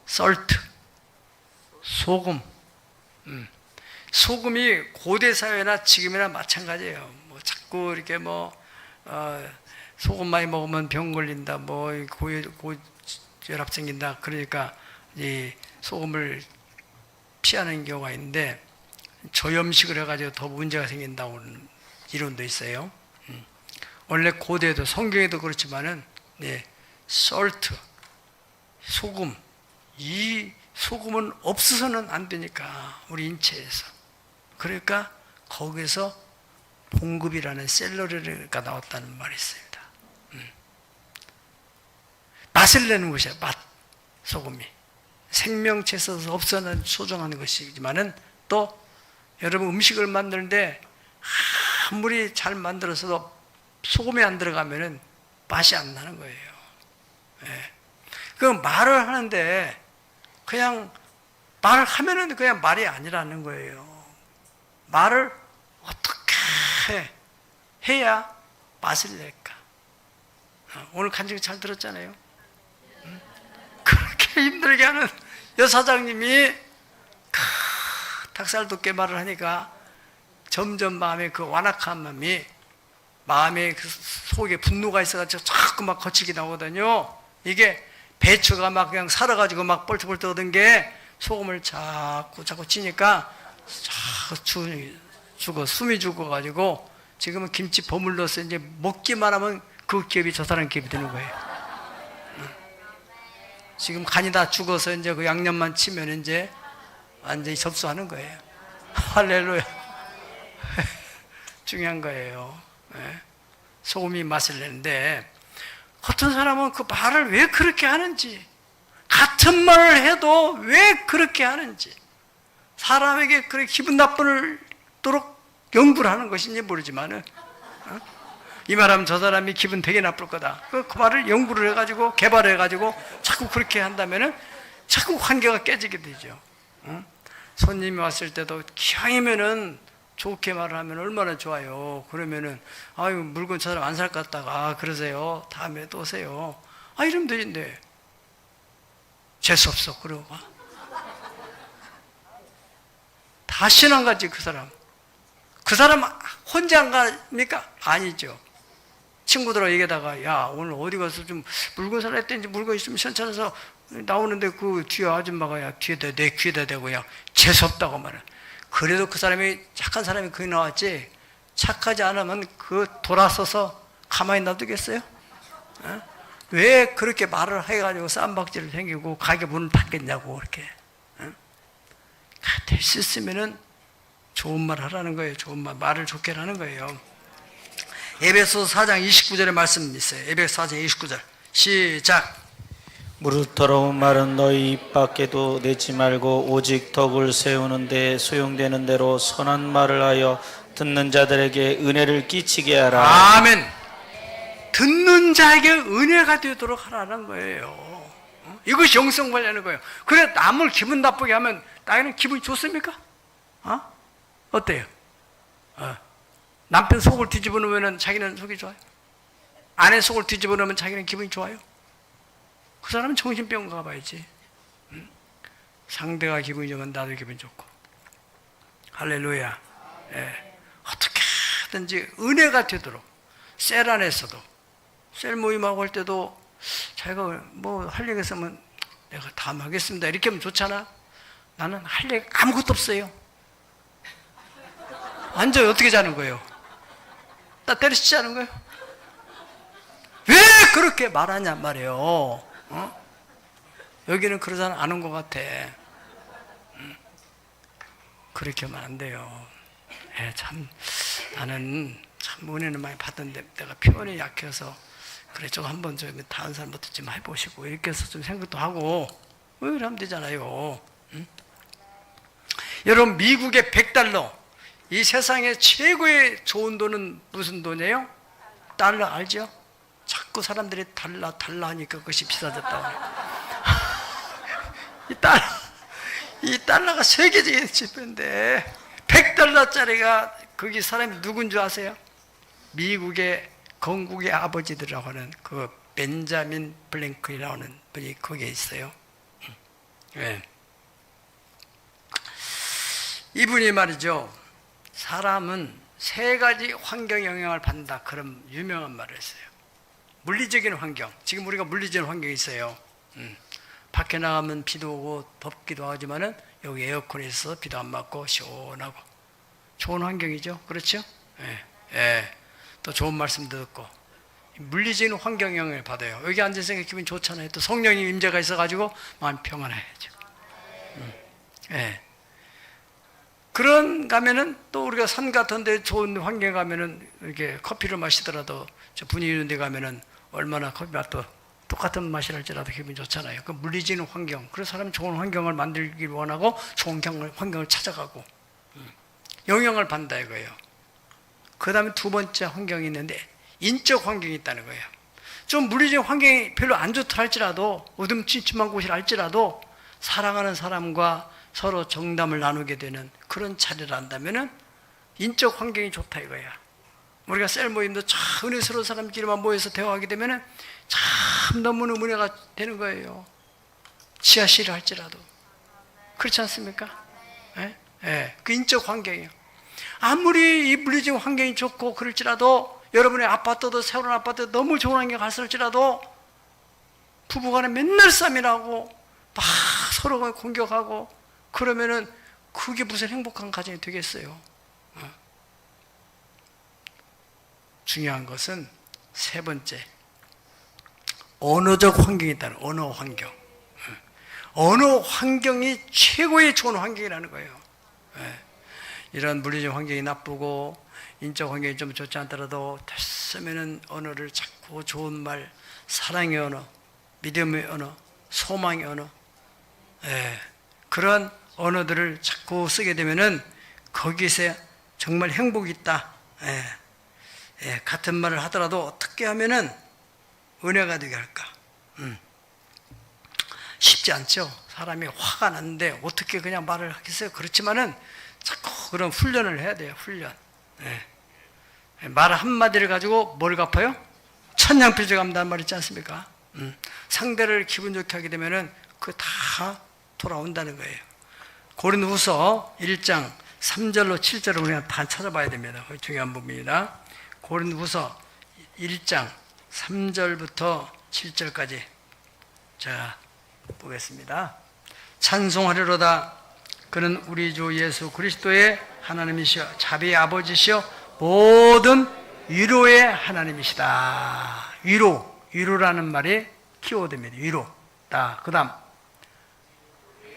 솔트, 소금. 소금이 고대 사회나 지금이나 마찬가지예요. 자꾸 이렇게 소금 많이 먹으면 병 걸린다, 고혈압 생긴다. 그러니까 이 소금을 피하는 경우가 있는데 저염식을 해가지고 더 문제가 생긴다고 이론도 있어요. 원래 고대에도 성경에도 그렇지만은 salt, 소금, 이 소금은 없어서는 안 되니까 우리 인체에서. 그러니까 거기서 봉급이라는 샐러리가 나왔다는 말이 있습니다. 맛을 내는 것이야. 맛. 소금이 생명체에서 없어는 소중한 것이지만은 또 여러분 음식을 만드는데 아무리 잘 만들어서도 소금이 안 들어가면은 맛이 안 나는 거예요. 예. 그 말을 하는데 그냥 말을 하면은 그냥 말이 아니라는 거예요. 말을 어떻게 해야 맛을 낼까? 오늘 간증 잘 들었잖아요. 그렇게 힘들게 하는 여사장님이 닭살 돋게 말을 하니까 점점 마음에 그 완악한 마음에 그 속에 분노가 있어가지고 자꾸 막 거칠게 나오거든요. 이게 배추가 막 그냥 살아가지고 막 뻘떡뻘떡 얻은 게 소금을 자꾸 치니까 죽어 숨이 죽어가지고 지금은 김치 버물 넣어서 이제 먹기만 하면 그 기업이 저 사람 기업이 되는 거예요. 지금 간이 다 죽어서 이제 그 양념만 치면 이제 완전히 접수하는 거예요. 할렐루야. 중요한 거예요. 소금이 맛을 내는데 어떤 사람은 그 말을 왜 그렇게 하는지, 같은 말을 해도 왜 그렇게 하는지, 사람에게 그렇게 기분 나쁘도록 연구를 하는 것인지 모르지만은 이 말하면 저 사람이 기분 되게 나쁠 거다. 그 말을 연구를 해가지고 개발을 해가지고 자꾸 그렇게 한다면은 자꾸 관계가 깨지게 되죠. 손님이 왔을 때도 기왕이면은 좋게 말을 하면 얼마나 좋아요. 그러면은 아유 물건 저 사람 안 살 것 같다가 그러세요. 다음에 또 오세요. 이러면 되는데 재수 없어 그러고 다시는 안 가지 그 사람. 그 사람 혼자 안 가니까 아니죠. 친구들하고 얘기하다가 야 오늘 어디 가서 좀 물건 사라 했더니 물건 있으면 현찰에서 나오는데 그 뒤에 아줌마가 야 뒤에다 내 귀에다 대고 야 재수없다고 말해. 그래도 그 사람이 착한 사람이 거기 나왔지 착하지 않으면 그 돌아서서 가만히 놔두겠어요? 왜 그렇게 말을 해가지고 쌈박질을 생기고 가게 문을 닫겠냐고 그렇게. 될 수 있으면은 좋은 말 하라는 거예요. 좋은 말을 좋게 하는 거예요. 에베소서 4장 29절의 말씀이 있어요. 에베소서 4장 29절 시작. 무릇 더러운 말은 너희 입 밖에도 내지 말고 오직 덕을 세우는 데 소용되는 대로 선한 말을 하여 듣는 자들에게 은혜를 끼치게 하라. 아멘. 듣는 자에게 은혜가 되도록 하라는 거예요. 이것이 영성 관리하는 거예요. 그래 남을 기분 나쁘게 하면 나에는 기분이 좋습니까? 어때요? 남편 속을 뒤집어 놓으면 자기는 속이 좋아요? 아내 속을 뒤집어 놓으면 자기는 기분이 좋아요? 그 사람은 정신병 가봐야지. 상대가 기분이 좋으면 나도 기분이 좋고. 할렐루야. 어떻게 하든지 은혜가 되도록. 셀 안에서도 셀 모임하고 할 때도 자기가 뭐 할 얘기 있으면 내가 다 하겠습니다 이렇게 하면 좋잖아. 나는 할 얘기 아무것도 없어요. 완전히 어떻게 자는 거예요? 나 때려치지 않은 거예요? 왜 그렇게 말하냐 말이에요. 여기는 그러지 않은 것 같아. 그렇게 하면 안 돼요. 참 나는 참 은혜는 많이 받았는데 내가 표현이 약해서 그래 좀 한번 좀 다른 사람부터 좀 해보시고 이렇게 해서 좀 생각도 하고 왜 이러면 되잖아요. 여러분 미국의 $100 이 세상에 최고의 좋은 돈은 무슨 돈이에요? 달러 알죠? 자꾸 사람들이 달러 하니까 그것이 비싸졌다고. 이 달러가 세계적인 지표인데 $100짜리가 거기 사람이 누군 줄 아세요? 미국의 건국의 아버지들이라고 하는 그 벤자민 블랭클이라고 하는 분이 거기에 있어요. 왜? 이분이 말이죠. 사람은 3가지 환경 영향을 받는다. 그런 유명한 말을 했어요. 물리적인 환경. 지금 우리가 물리적인 환경이 있어요. 밖에 나가면 비도 오고 덥기도 하지만은 여기 에어컨이 있어서 비도 안 맞고 시원하고 좋은 환경이죠. 그렇죠? 또 좋은 말씀도 듣고 물리적인 환경 영향을 받아요. 여기 앉아서 기분 좋잖아요. 또 성령님 임재가 있어가지고 마음 평안해야죠. 예. 그런 가면은 또 우리가 산 같은 데 좋은 환경에 가면은 이렇게 커피를 마시더라도 저 분위기 있는 데 가면은 얼마나 커피 맛도 똑같은 맛이랄지라도 기분이 좋잖아요. 그 물리적인 환경, 그래서 사람이 좋은 환경을 만들기를 원하고 좋은 환경을 찾아가고 영향을 받는다 이거예요. 그 다음에 두 번째 환경이 있는데 인적 환경이 있다는 거예요. 좀 물리적인 환경이 별로 안 좋다 할지라도 어둠침침한 곳이라 할지라도 사랑하는 사람과 서로 정담을 나누게 되는 그런 자리를 한다면은 인적 환경이 좋다 이거야. 우리가 셀 모임도 참 은혜스러운 사람끼리만 모여서 대화하게 되면은 참 너무너무 은혜가 되는 거예요. 지하실을 할지라도. 그렇지 않습니까? 예? 예. 그 인적 환경이에요. 아무리 이 물리적인 환경이 좋고 그럴지라도 여러분의 아파트도 새로운 아파트 너무 좋은 환경에 갔을지라도 부부간에 맨날 싸움이 나고 막 서로가 공격하고 그러면은 그게 무슨 행복한 가정이 되겠어요? 중요한 것은 세 번째, 언어적 환경이 있다는 언어 환경. 언어 환경이 최고의 좋은 환경이라는 거예요. 이런 물리적 환경이 나쁘고 인적 환경이 좀 좋지 않더라도 됐으면은 언어를 자꾸 좋은 말, 사랑의 언어, 믿음의 언어, 소망의 언어, 그런 언어들을 자꾸 쓰게 되면은 거기서 정말 행복이 있다. 같은 말을 하더라도 어떻게 하면은 은혜가 되게 할까? 쉽지 않죠. 사람이 화가 났는데 어떻게 그냥 말을 하겠어요? 그렇지만은 자꾸 그런 훈련을 해야 돼요. 훈련. 말 한마디를 가지고 뭘 갚아요? 천냥필제 갚는다는 말 있지 않습니까? 상대를 기분 좋게 하게 되면은 그 다 돌아온다는 거예요. 고린도후서 1장 3절로 7절을 우리가 다 찾아봐야 됩니다. 중요한 부분입니다. 고린도후서 1장 3절부터 7절까지 자 보겠습니다. 찬송하리로다. 그는 우리 주 예수 그리스도의 하나님이시여 자비의 아버지시여 모든 위로의 하나님이시다. 위로라는 말이 키워드입니다. 위로. 그 다음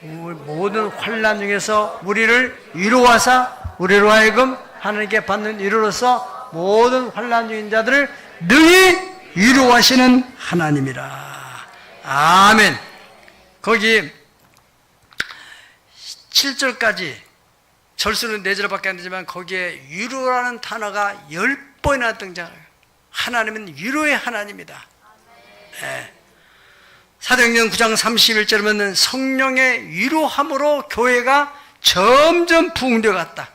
모든 환난 중에서 우리를 위로하사 우리로 하여금 하나님께 받는 위로로서 모든 환난 중인 자들을 능히 위로하시는 하나님이라. 아멘. 거기 7절까지 절수는 4절밖에 안 되지만 거기에 위로라는 단어가 10번이나 등장해요. 하나님은 위로의 하나님이다. 사도행전 9장 31절에 보면 성령의 위로함으로 교회가 점점 부흥되어 갔다.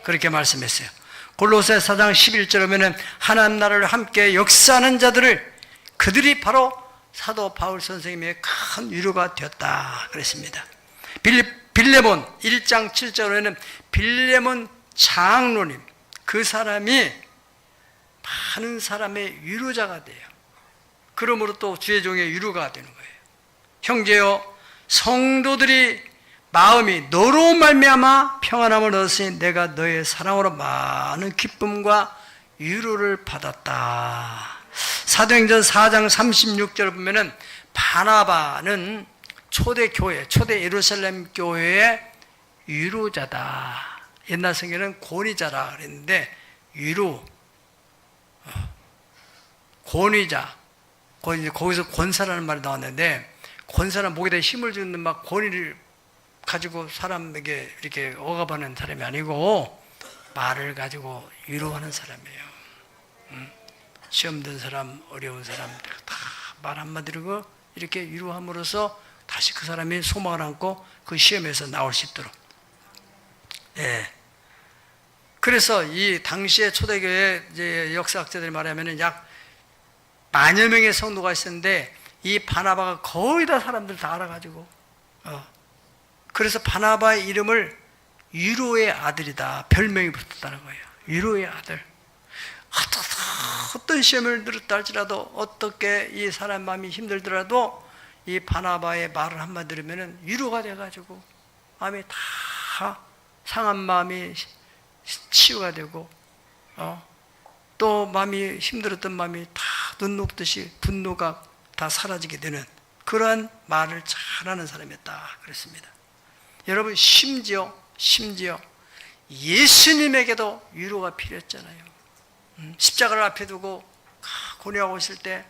그렇게 말씀했어요. 골로새 4장 11절에 보면 하나님 나라를 함께 역사하는 자들을 그들이 바로 사도 바울 선생님의 큰 위로가 되었다 그랬습니다. 빌레몬 1장 7절에는 빌레몬 장로님, 그 사람이 많은 사람의 위로자가 돼요. 그러므로 또 주의 종의 위로가 되는 거예요. 형제여, 성도들이 마음이 너로 말미암아 평안함을 얻었으니 내가 너의 사랑으로 많은 기쁨과 위로를 받았다. 사도행전 4장 36절을 보면은 바나바는 초대교회, 초대 예루살렘 교회의 위로자다. 옛날 성경에는 권위자라 그랬는데 위로, 권위자, 거기서 권사라는 말이 나왔는데 권사는 목에다 힘을 주는 막 권위를 가지고 사람에게 이렇게 억압하는 사람이 아니고 말을 가지고 위로하는 사람이에요. 시험 든 사람, 어려운 사람 다 말 한마디로 이렇게 위로함으로써 다시 그 사람이 소망을 안고 그 시험에서 나올 수 있도록. 그래서 이 당시의 초대교회 이제 역사학자들이 말하면은 약 10,000여 명의 성도가 있었는데 이 바나바가 거의 다 사람들 다 알아가지고 그래서 바나바의 이름을 위로의 아들이다 별명이 붙었다는 거예요. 위로의 아들. 어떤 시험을 들었다 할지라도 어떻게 이 사람 마음이 힘들더라도 이 바나바의 말을 한마디 들으면 위로가 돼가지고 마음이 다 상한 마음이 치유가 되고 또 마음이 힘들었던 마음이 다 눈 녹듯이 분노가 다 사라지게 되는 그러한 말을 잘하는 사람이었다 그랬습니다. 여러분 심지어 예수님에게도 위로가 필요했잖아요. 십자가를 앞에 두고 고뇌하고 있을 때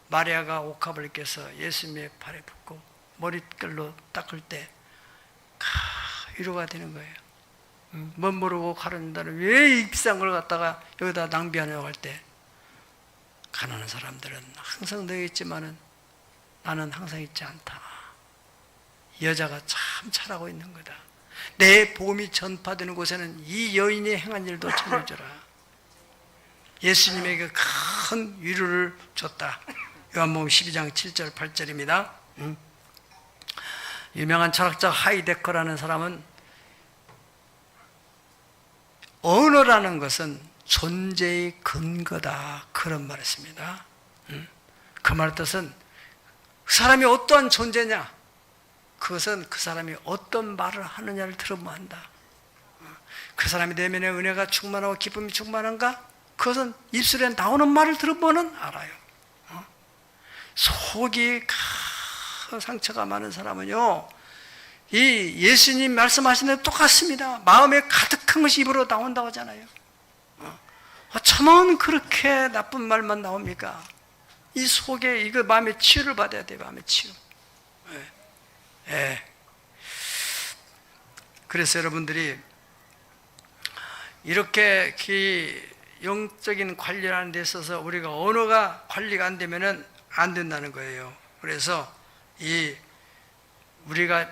마리아가 옥합을 껴서 예수님의 발에 붓고 머릿결로 닦을 때 위로가 되는 거예요. 멋 모르고 가르는다는 왜 이 비싼 걸 갖다가 여기다 낭비하냐고 할 때 가난한 사람들은 항상 너에 있지만은 나는 항상 있지 않다. 여자가 참 잘하고 있는 거다. 내 복음이 전파되는 곳에는 이 여인이 행한 일도 전해줘라. 예수님에게 큰 위로를 줬다. 요한복음 12장 7절 8절입니다. 유명한 철학자 하이데커라는 사람은 언어라는 것은 존재의 근거다, 그런 말을 했습니다. 그 말 뜻은 그 사람이 어떠한 존재냐, 그것은 그 사람이 어떤 말을 하느냐를 들으면 안다. 그 사람이 내면에 은혜가 충만하고 기쁨이 충만한가, 그것은 입술에 나오는 말을 들으면 알아요. 속이 큰 상처가 많은 사람은요, 이 예수님 말씀하신 데 똑같습니다. 마음에 가득한 것이 입으로 나온다고 하잖아요. 어쩌면 그렇게 나쁜 말만 나옵니까? 이 속에 이거 마음의 치유를 받아야 돼요. 마음의 치유. 그래서 여러분들이 이렇게 영적인 관리하는 데 있어서 우리가 언어가 관리가 안 되면은 안 된다는 거예요. 그래서 우리가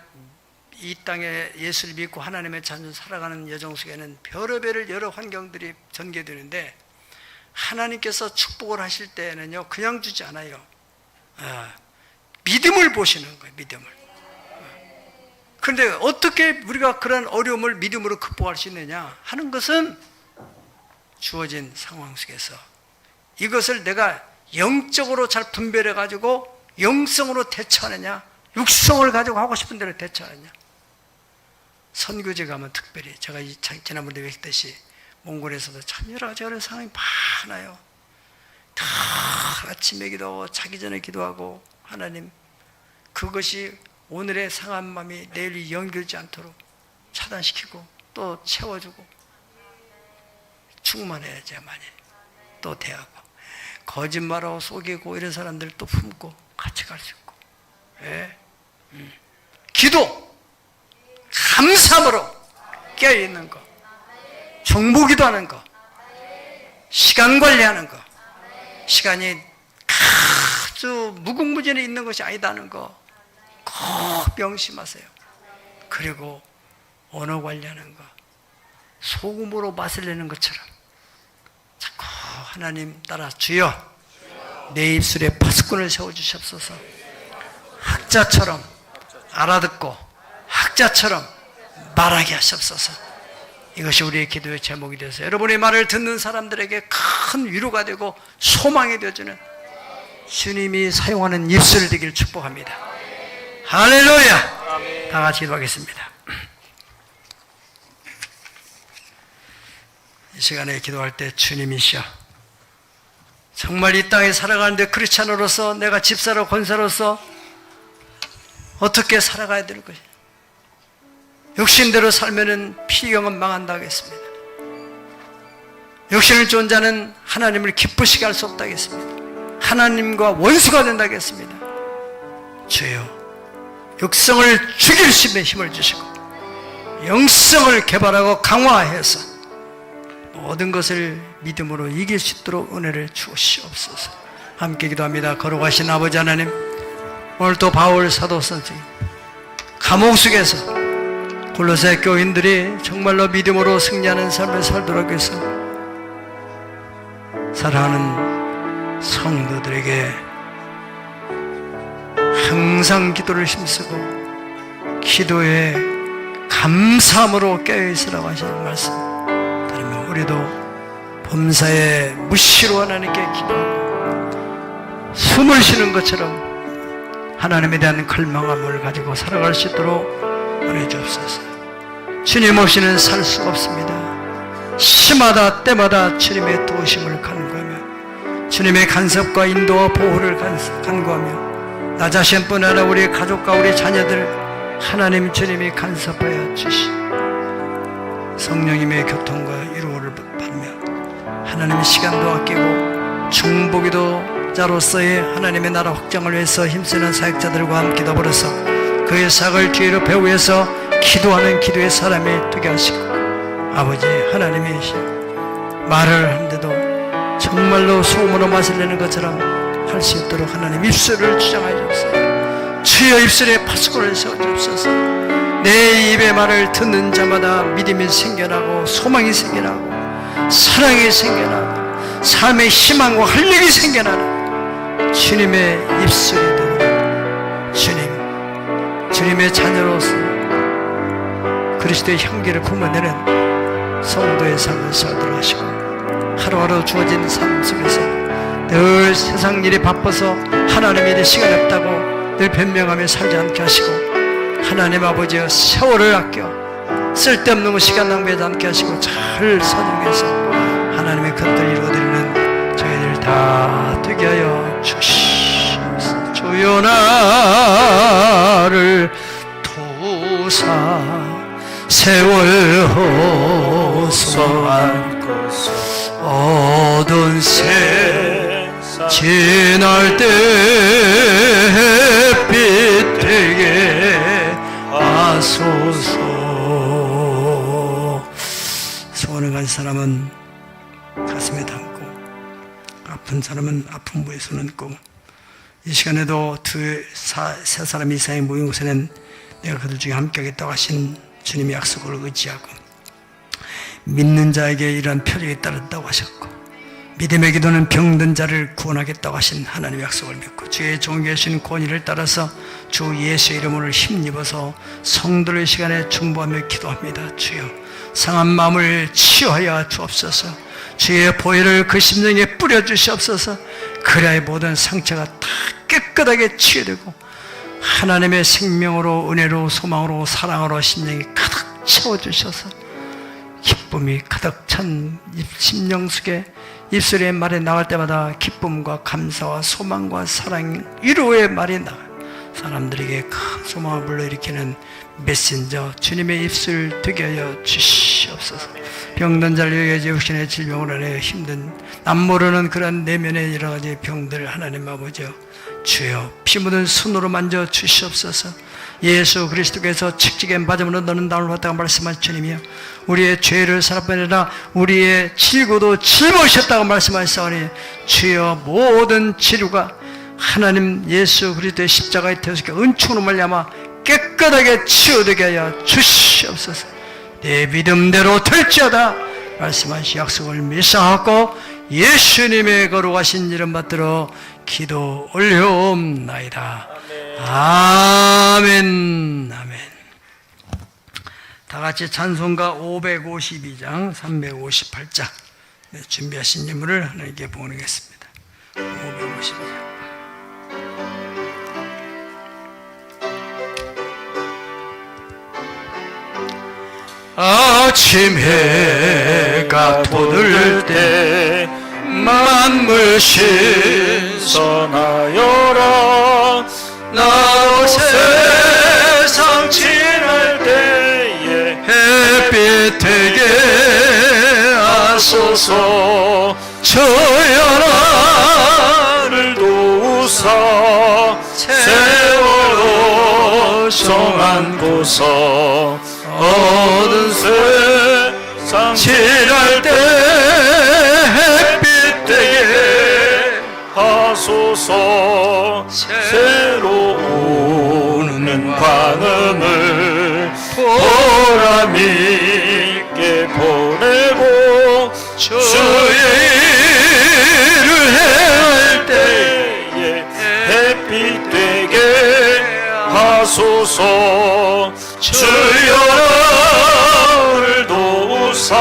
이 땅에 예수를 믿고 하나님의 자녀로 살아가는 여정 속에는 별의별 여러 환경들이 전개되는데, 하나님께서 축복을 하실 때는요 그냥 주지 않아요. 믿음을 보시는 거예요. 믿음을. 그런데 어떻게 우리가 그런 어려움을 믿음으로 극복할 수 있느냐 하는 것은 주어진 상황 속에서 이것을 내가 영적으로 잘 분별해 가지고 영성으로 대처하느냐, 육성을 가지고 하고 싶은 대로 대처하느냐. 선교지 가면 특별히 제가 지난번에 얘기했듯이 몽골에서도 참 여러 가지 어려운 상황이 많아요. 다 아침에 기도하고 자기 전에 기도하고, 하나님 그것이 오늘의 상한 마음이 내일이 연결되지 않도록 차단시키고 또 채워주고, 충만해야지만이 또 대하고, 거짓말하고 속이고 이런 사람들 또 품고 같이 갈 수 있고. 기도 감사함으로 깨어있는 거, 정보기도하는 거, 시간 관리하는 거, 시간이 아주 무궁무진해 있는 것이 아니다는 거 꼭 명심하세요. 그리고 언어 관리하는 거, 소금으로 맛을 내는 것처럼 자꾸 하나님 따라, 주여 내 입술에 파수꾼을 세워주시옵소서. 학자처럼 알아듣고 학자처럼 말하게 하시옵소서. 이것이 우리의 기도의 제목이 되어서 여러분의 말을 듣는 사람들에게 큰 위로가 되고 소망이 되어주는 주님이 사용하는 입술이 되기를 축복합니다. 할렐루야. 다 같이 기도하겠습니다. 이 시간에 기도할 때, 주님이시여, 정말 이 땅에 살아가는데 크리스찬으로서, 내가 집사로 권사로서 어떻게 살아가야 될 것이, 욕심대로 살면은 피경은 망한다 하겠습니다. 욕심을 쫓은 자는 하나님을 기쁘시게 할 수 없다 하겠습니다. 하나님과 원수가 된다 하겠습니다. 주여, 육성을 죽일 힘을 주시고 영성을 개발하고 강화해서 모든 것을 믿음으로 이길 수 있도록 은혜를 주시옵소서. 함께 기도합니다. 거룩하신 아버지 하나님, 오늘 또 바울 사도 선생님 감옥 속에서 골로새 교인들이 정말로 믿음으로 승리하는 삶을 살도록 해서 사랑하는 성도들에게 항상 기도를 힘쓰고 기도에 감사함으로 깨어있으라고 하시는 말씀 따르면 우리도 범사에 무시로 하나님께 기도하고 숨을 쉬는 것처럼 하나님에 대한 갈망함을 가지고 살아갈 수 있도록 은혜 주옵소서. 주님 없이는 살 수가 없습니다. 시마다 때마다 주님의 도우심을 간구하며 주님의 간섭과 인도와 보호를 간구하며 나 자신뿐 아니라 우리 가족과 우리 자녀들 하나님 주님이 간섭하여 주시 성령님의 교통과 위로를 받으며 하나님의 시간도 아끼고 중보기도자로서의 하나님의 나라 확장을 위해서 힘쓰는 사역자들과 함께 더불어서 그의 사역을 뒤로 배후에서 기도하는 기도의 사람이 되게 하시고 아버지 하나님의 말을 하는데도 정말로 소금으로 맛을 내는 것처럼 할 수 있도록 하나님 입술을 주장하여 주옵소서. 주여 입술에 파수꾼을 세워주옵소서. 내 입의 말을 듣는 자마다 믿음이 생겨나고 소망이 생겨나고 사랑이 생겨나고 삶의 희망과 활력이 생겨나는 주님의 입술이 되는 주님의 자녀로서 그리스도의 향기를 품어내는 성도의 삶을 살도록 하시고 하루하루 주어진 삶 속에서 늘 세상 일이 바빠서 하나님 일에 시간이 없다고 늘 변명하며 살지 않게 하시고 하나님 아버지여 세월을 아껴 쓸데없는 시간 낭비하지 않게 하시고 잘 선용해서 하나님의 것들을 이루어드리는 저희들 다 되게 하여 주시옵소서. 주여 나를 도우사 세월 호소한 어두운 새 지날 때 햇빛 되게 하소서. 소원을 가진 사람은 가슴에 담고 아픈 사람은 아픈 부에 손을 얹고 이 시간에도 세 사람 이상의 모인 곳에는 내가 그들 중에 함께하겠다고 하신 주님의 약속을 의지하고 믿는 자에게 이러한 표적이 따른다고 하셨고 믿음의 기도는 병든 자를 구원하겠다고 하신 하나님의 약속을 믿고 주의 종이 계신 권위를 따라서 주 예수의 이름으로 힘입어서 성도의 시간에 중보하며 기도합니다. 주여 상한 마음을 치유하여 주옵소서. 주의 보혈을 그 심령에 뿌려주시옵소서. 그래야 모든 상처가 다 깨끗하게 치유되고 하나님의 생명으로 은혜로 소망으로 사랑으로 심령이 가득 채워주셔서 기쁨이 가득 찬 심령 속에 입술의 말이 나갈 때마다 기쁨과 감사와 소망과 사랑 위로의 말이 나가요. 사람들에게 큰 소망을 불러일으키는 메신저 주님의 입술 되게 하여 주시옵소서. 병든 자를 여겨 주시는 질병으로 인해 힘든 남 모르는 그런 내면의 여러 가지 병들 하나님 아버지여 주여 피 묻은 손으로 만져 주시옵소서. 예수 그리스도께서 책직에 맞음으로 너는 나를 받다가 말씀하신 주님이여 우리의 죄를 사랑하느라 우리의 질고도 짊어지셨다고 말씀하셨사오니 주여 모든 치료가 하나님 예수 그리스도의 십자가의 대속의 은총으로 말미암아 깨끗하게 치유되게 하여 주시옵소서. 내 믿음대로 될지어다 말씀하신 약속을 묵상하고 예수님의 거룩하신 이름 받들어 기도 올려옵나이다. 아멘. 아멘. 다 같이 찬송가 552장 358장 준비하신 인물을 하나님께 보내겠습니다. 552장. 아침 해가 돋을 때 만물 신선하여라 나로 세상 지날 때에 햇빛 되게 하소서. 저여 나를 도우사 세월호 성한 고서 어두운 세상 지날 때 햇빛 되게 하소서. 새로운 광음을 보람 있게 보내고 주의 일을 행할 때에 햇빛 되게 하소서. 주여 나를 도우사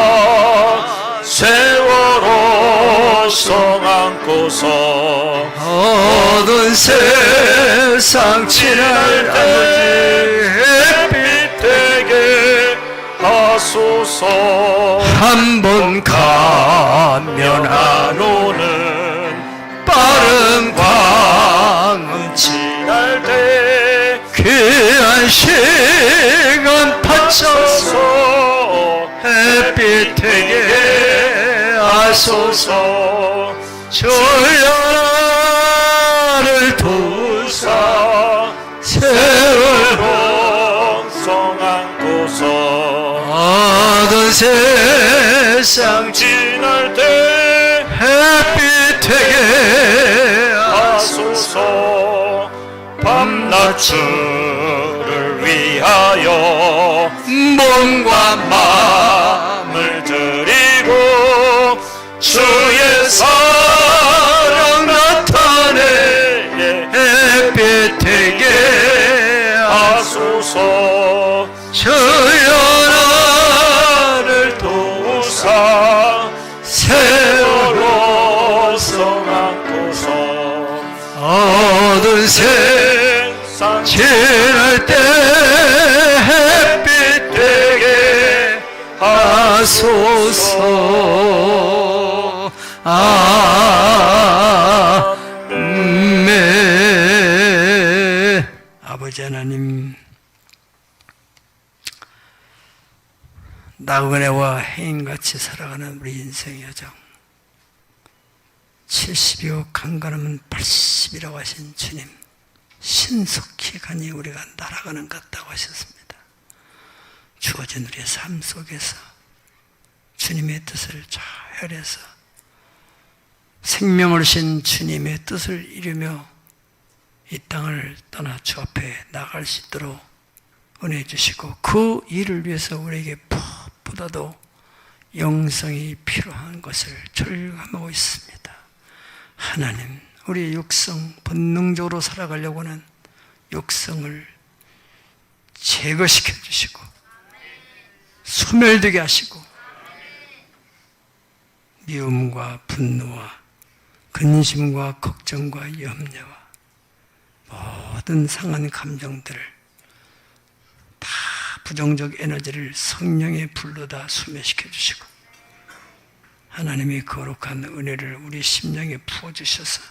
세월호 성 안고서 어두운 세상 지날 때 햇빛 되게 하소서. 한 번 가면 안 오는 빠른 광음 지날 때 귀한 시간 받쳐서 햇빛 되게 하소서. 주여 나를 도우사 세월호 성 안고서 어두운 세상 지날 때 햇빛 되게 하소서. 밤낮주를 위하여 몸과 마음을 드리고 주의 사랑 나타내 햇빛 되게 하소서. 주여 나를 도우사 세월호 성 안고서 어두운 세상 지날 때 햇빛 되게 하소서. 아멘. 아버지 하나님, 나그네와 해인같이 살아가는 우리 인생의 여정, 70이요 강건하면 80이라고 하신 주님, 신속히 가니 우리가 날아가는 것 같다고 하셨습니다. 주어진 우리의 삶 속에서 주님의 뜻을 잘 헤아려서 생명을 신 주님의 뜻을 이루며 이 땅을 떠나 주 앞에 나갈 수 있도록 은혜 주시고, 그 일을 위해서 우리에게 무엇보다도 영성이 필요한 것을 절감하고 있습니다. 하나님, 우리의 육성, 본능적으로 살아가려고 하는 육성을 제거시켜 주시고 소멸되게 하시고, 미움과 분노와 근심과 걱정과 염려와 모든 상한 감정들을 다 부정적 에너지를 성령의 불로 다 소멸시켜 주시고, 하나님의 거룩한 은혜를 우리 심령에 부어주셔서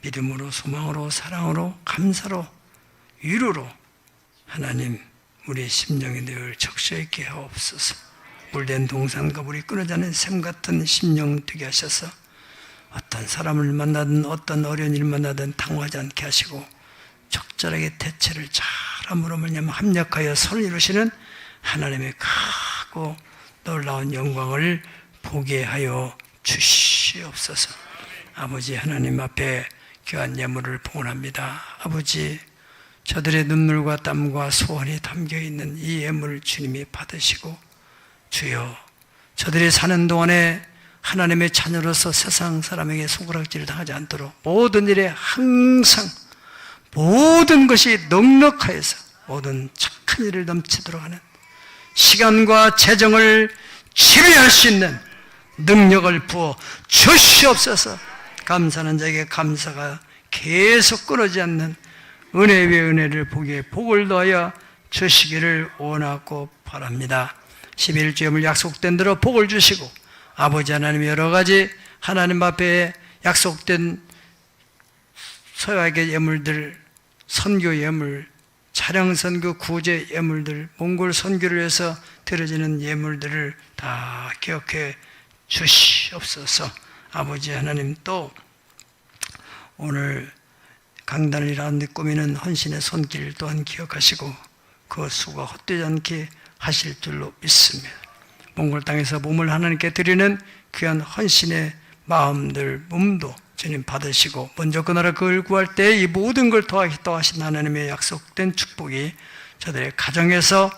믿음으로, 소망으로, 사랑으로, 감사로, 위로로 하나님 우리 심령에 늘 적셔 있게 하옵소서. 물된 동산과 물이 끊어지 않는 샘 같은 심령 되게 하셔서 어떤 사람을 만나든 어떤 어려운 일을 만나든 당황하지 않게 하시고, 적절하게 대처를 잘함으로 말미암아 합력하여 선을 이루시는 하나님의 크고 놀라운 영광을 보게 하여 주시옵소서. 아버지 하나님 앞에 귀한 예물을 봉헌합니다. 아버지, 저들의 눈물과 땀과 소원이 담겨있는 이 예물을 주님이 받으시고, 주여 저들이 사는 동안에 하나님의 자녀로서 세상 사람에게 손가락질을 당하지 않도록 모든 일에 항상 모든 것이 넉넉하여서 모든 착한 일을 넘치도록 하는 시간과 재정을 지배할 수 있는 능력을 부어 주시옵소서. 감사하는 자에게 감사가 계속 끊어지지 않는 은혜 위에 은혜를 보기에 복을 더하여 주시기를 원하고 바랍니다. 11주염을 약속된 대로 복을 주시고, 아버지 하나님 여러 가지 하나님 앞에 약속된 서약의 예물들, 선교 예물, 차량 선교 구제 예물들, 몽골 선교를 위해서 드려지는 예물들을 다 기억해 주시옵소서. 아버지 하나님, 또 오늘 강단을 일하는 데 꾸미는 헌신의 손길 또한 기억하시고 그 수고가 헛되지 않게 하실 줄로 믿습니다. 몽골 땅에서 몸을 하나님께 드리는 귀한 헌신의 마음들, 몸도 주님 받으시고, 먼저 그 나라 그걸 구할 때 이 모든 걸 더하겠다고 하신 하나님의 약속된 축복이 저들의 가정에서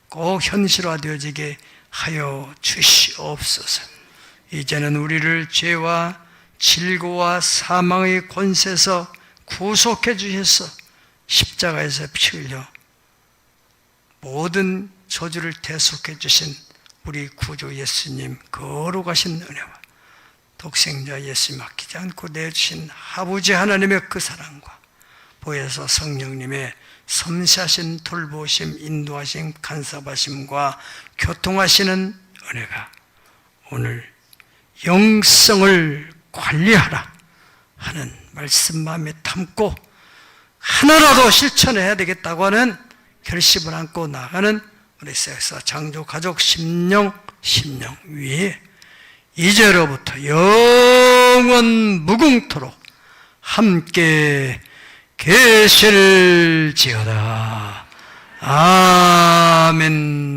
꼭 현실화되어지게 하여 주시옵소서. 이제는 우리를 죄와 질고와 사망의 권세에서 구속해 주셔서 십자가에서 피 흘려 모든 저주를 대속해 주신 우리 구주 예수님 거룩하신 은혜와 독생자 예수 맡기지 않고 내주신 아버지 하나님의 그 사랑과 보혜사 성령님의 섬세하신 돌보심, 인도하심, 간섭하심과 교통하시는 은혜가 오늘 영성을 관리하라 하는 말씀 마음에 담고 하나라도 실천해야 되겠다고 하는 결심을 안고 나가는 우리 섹스 창조 가족 심령 위에 이제로부터 영원 무궁토록 함께 계실지어다. 아멘.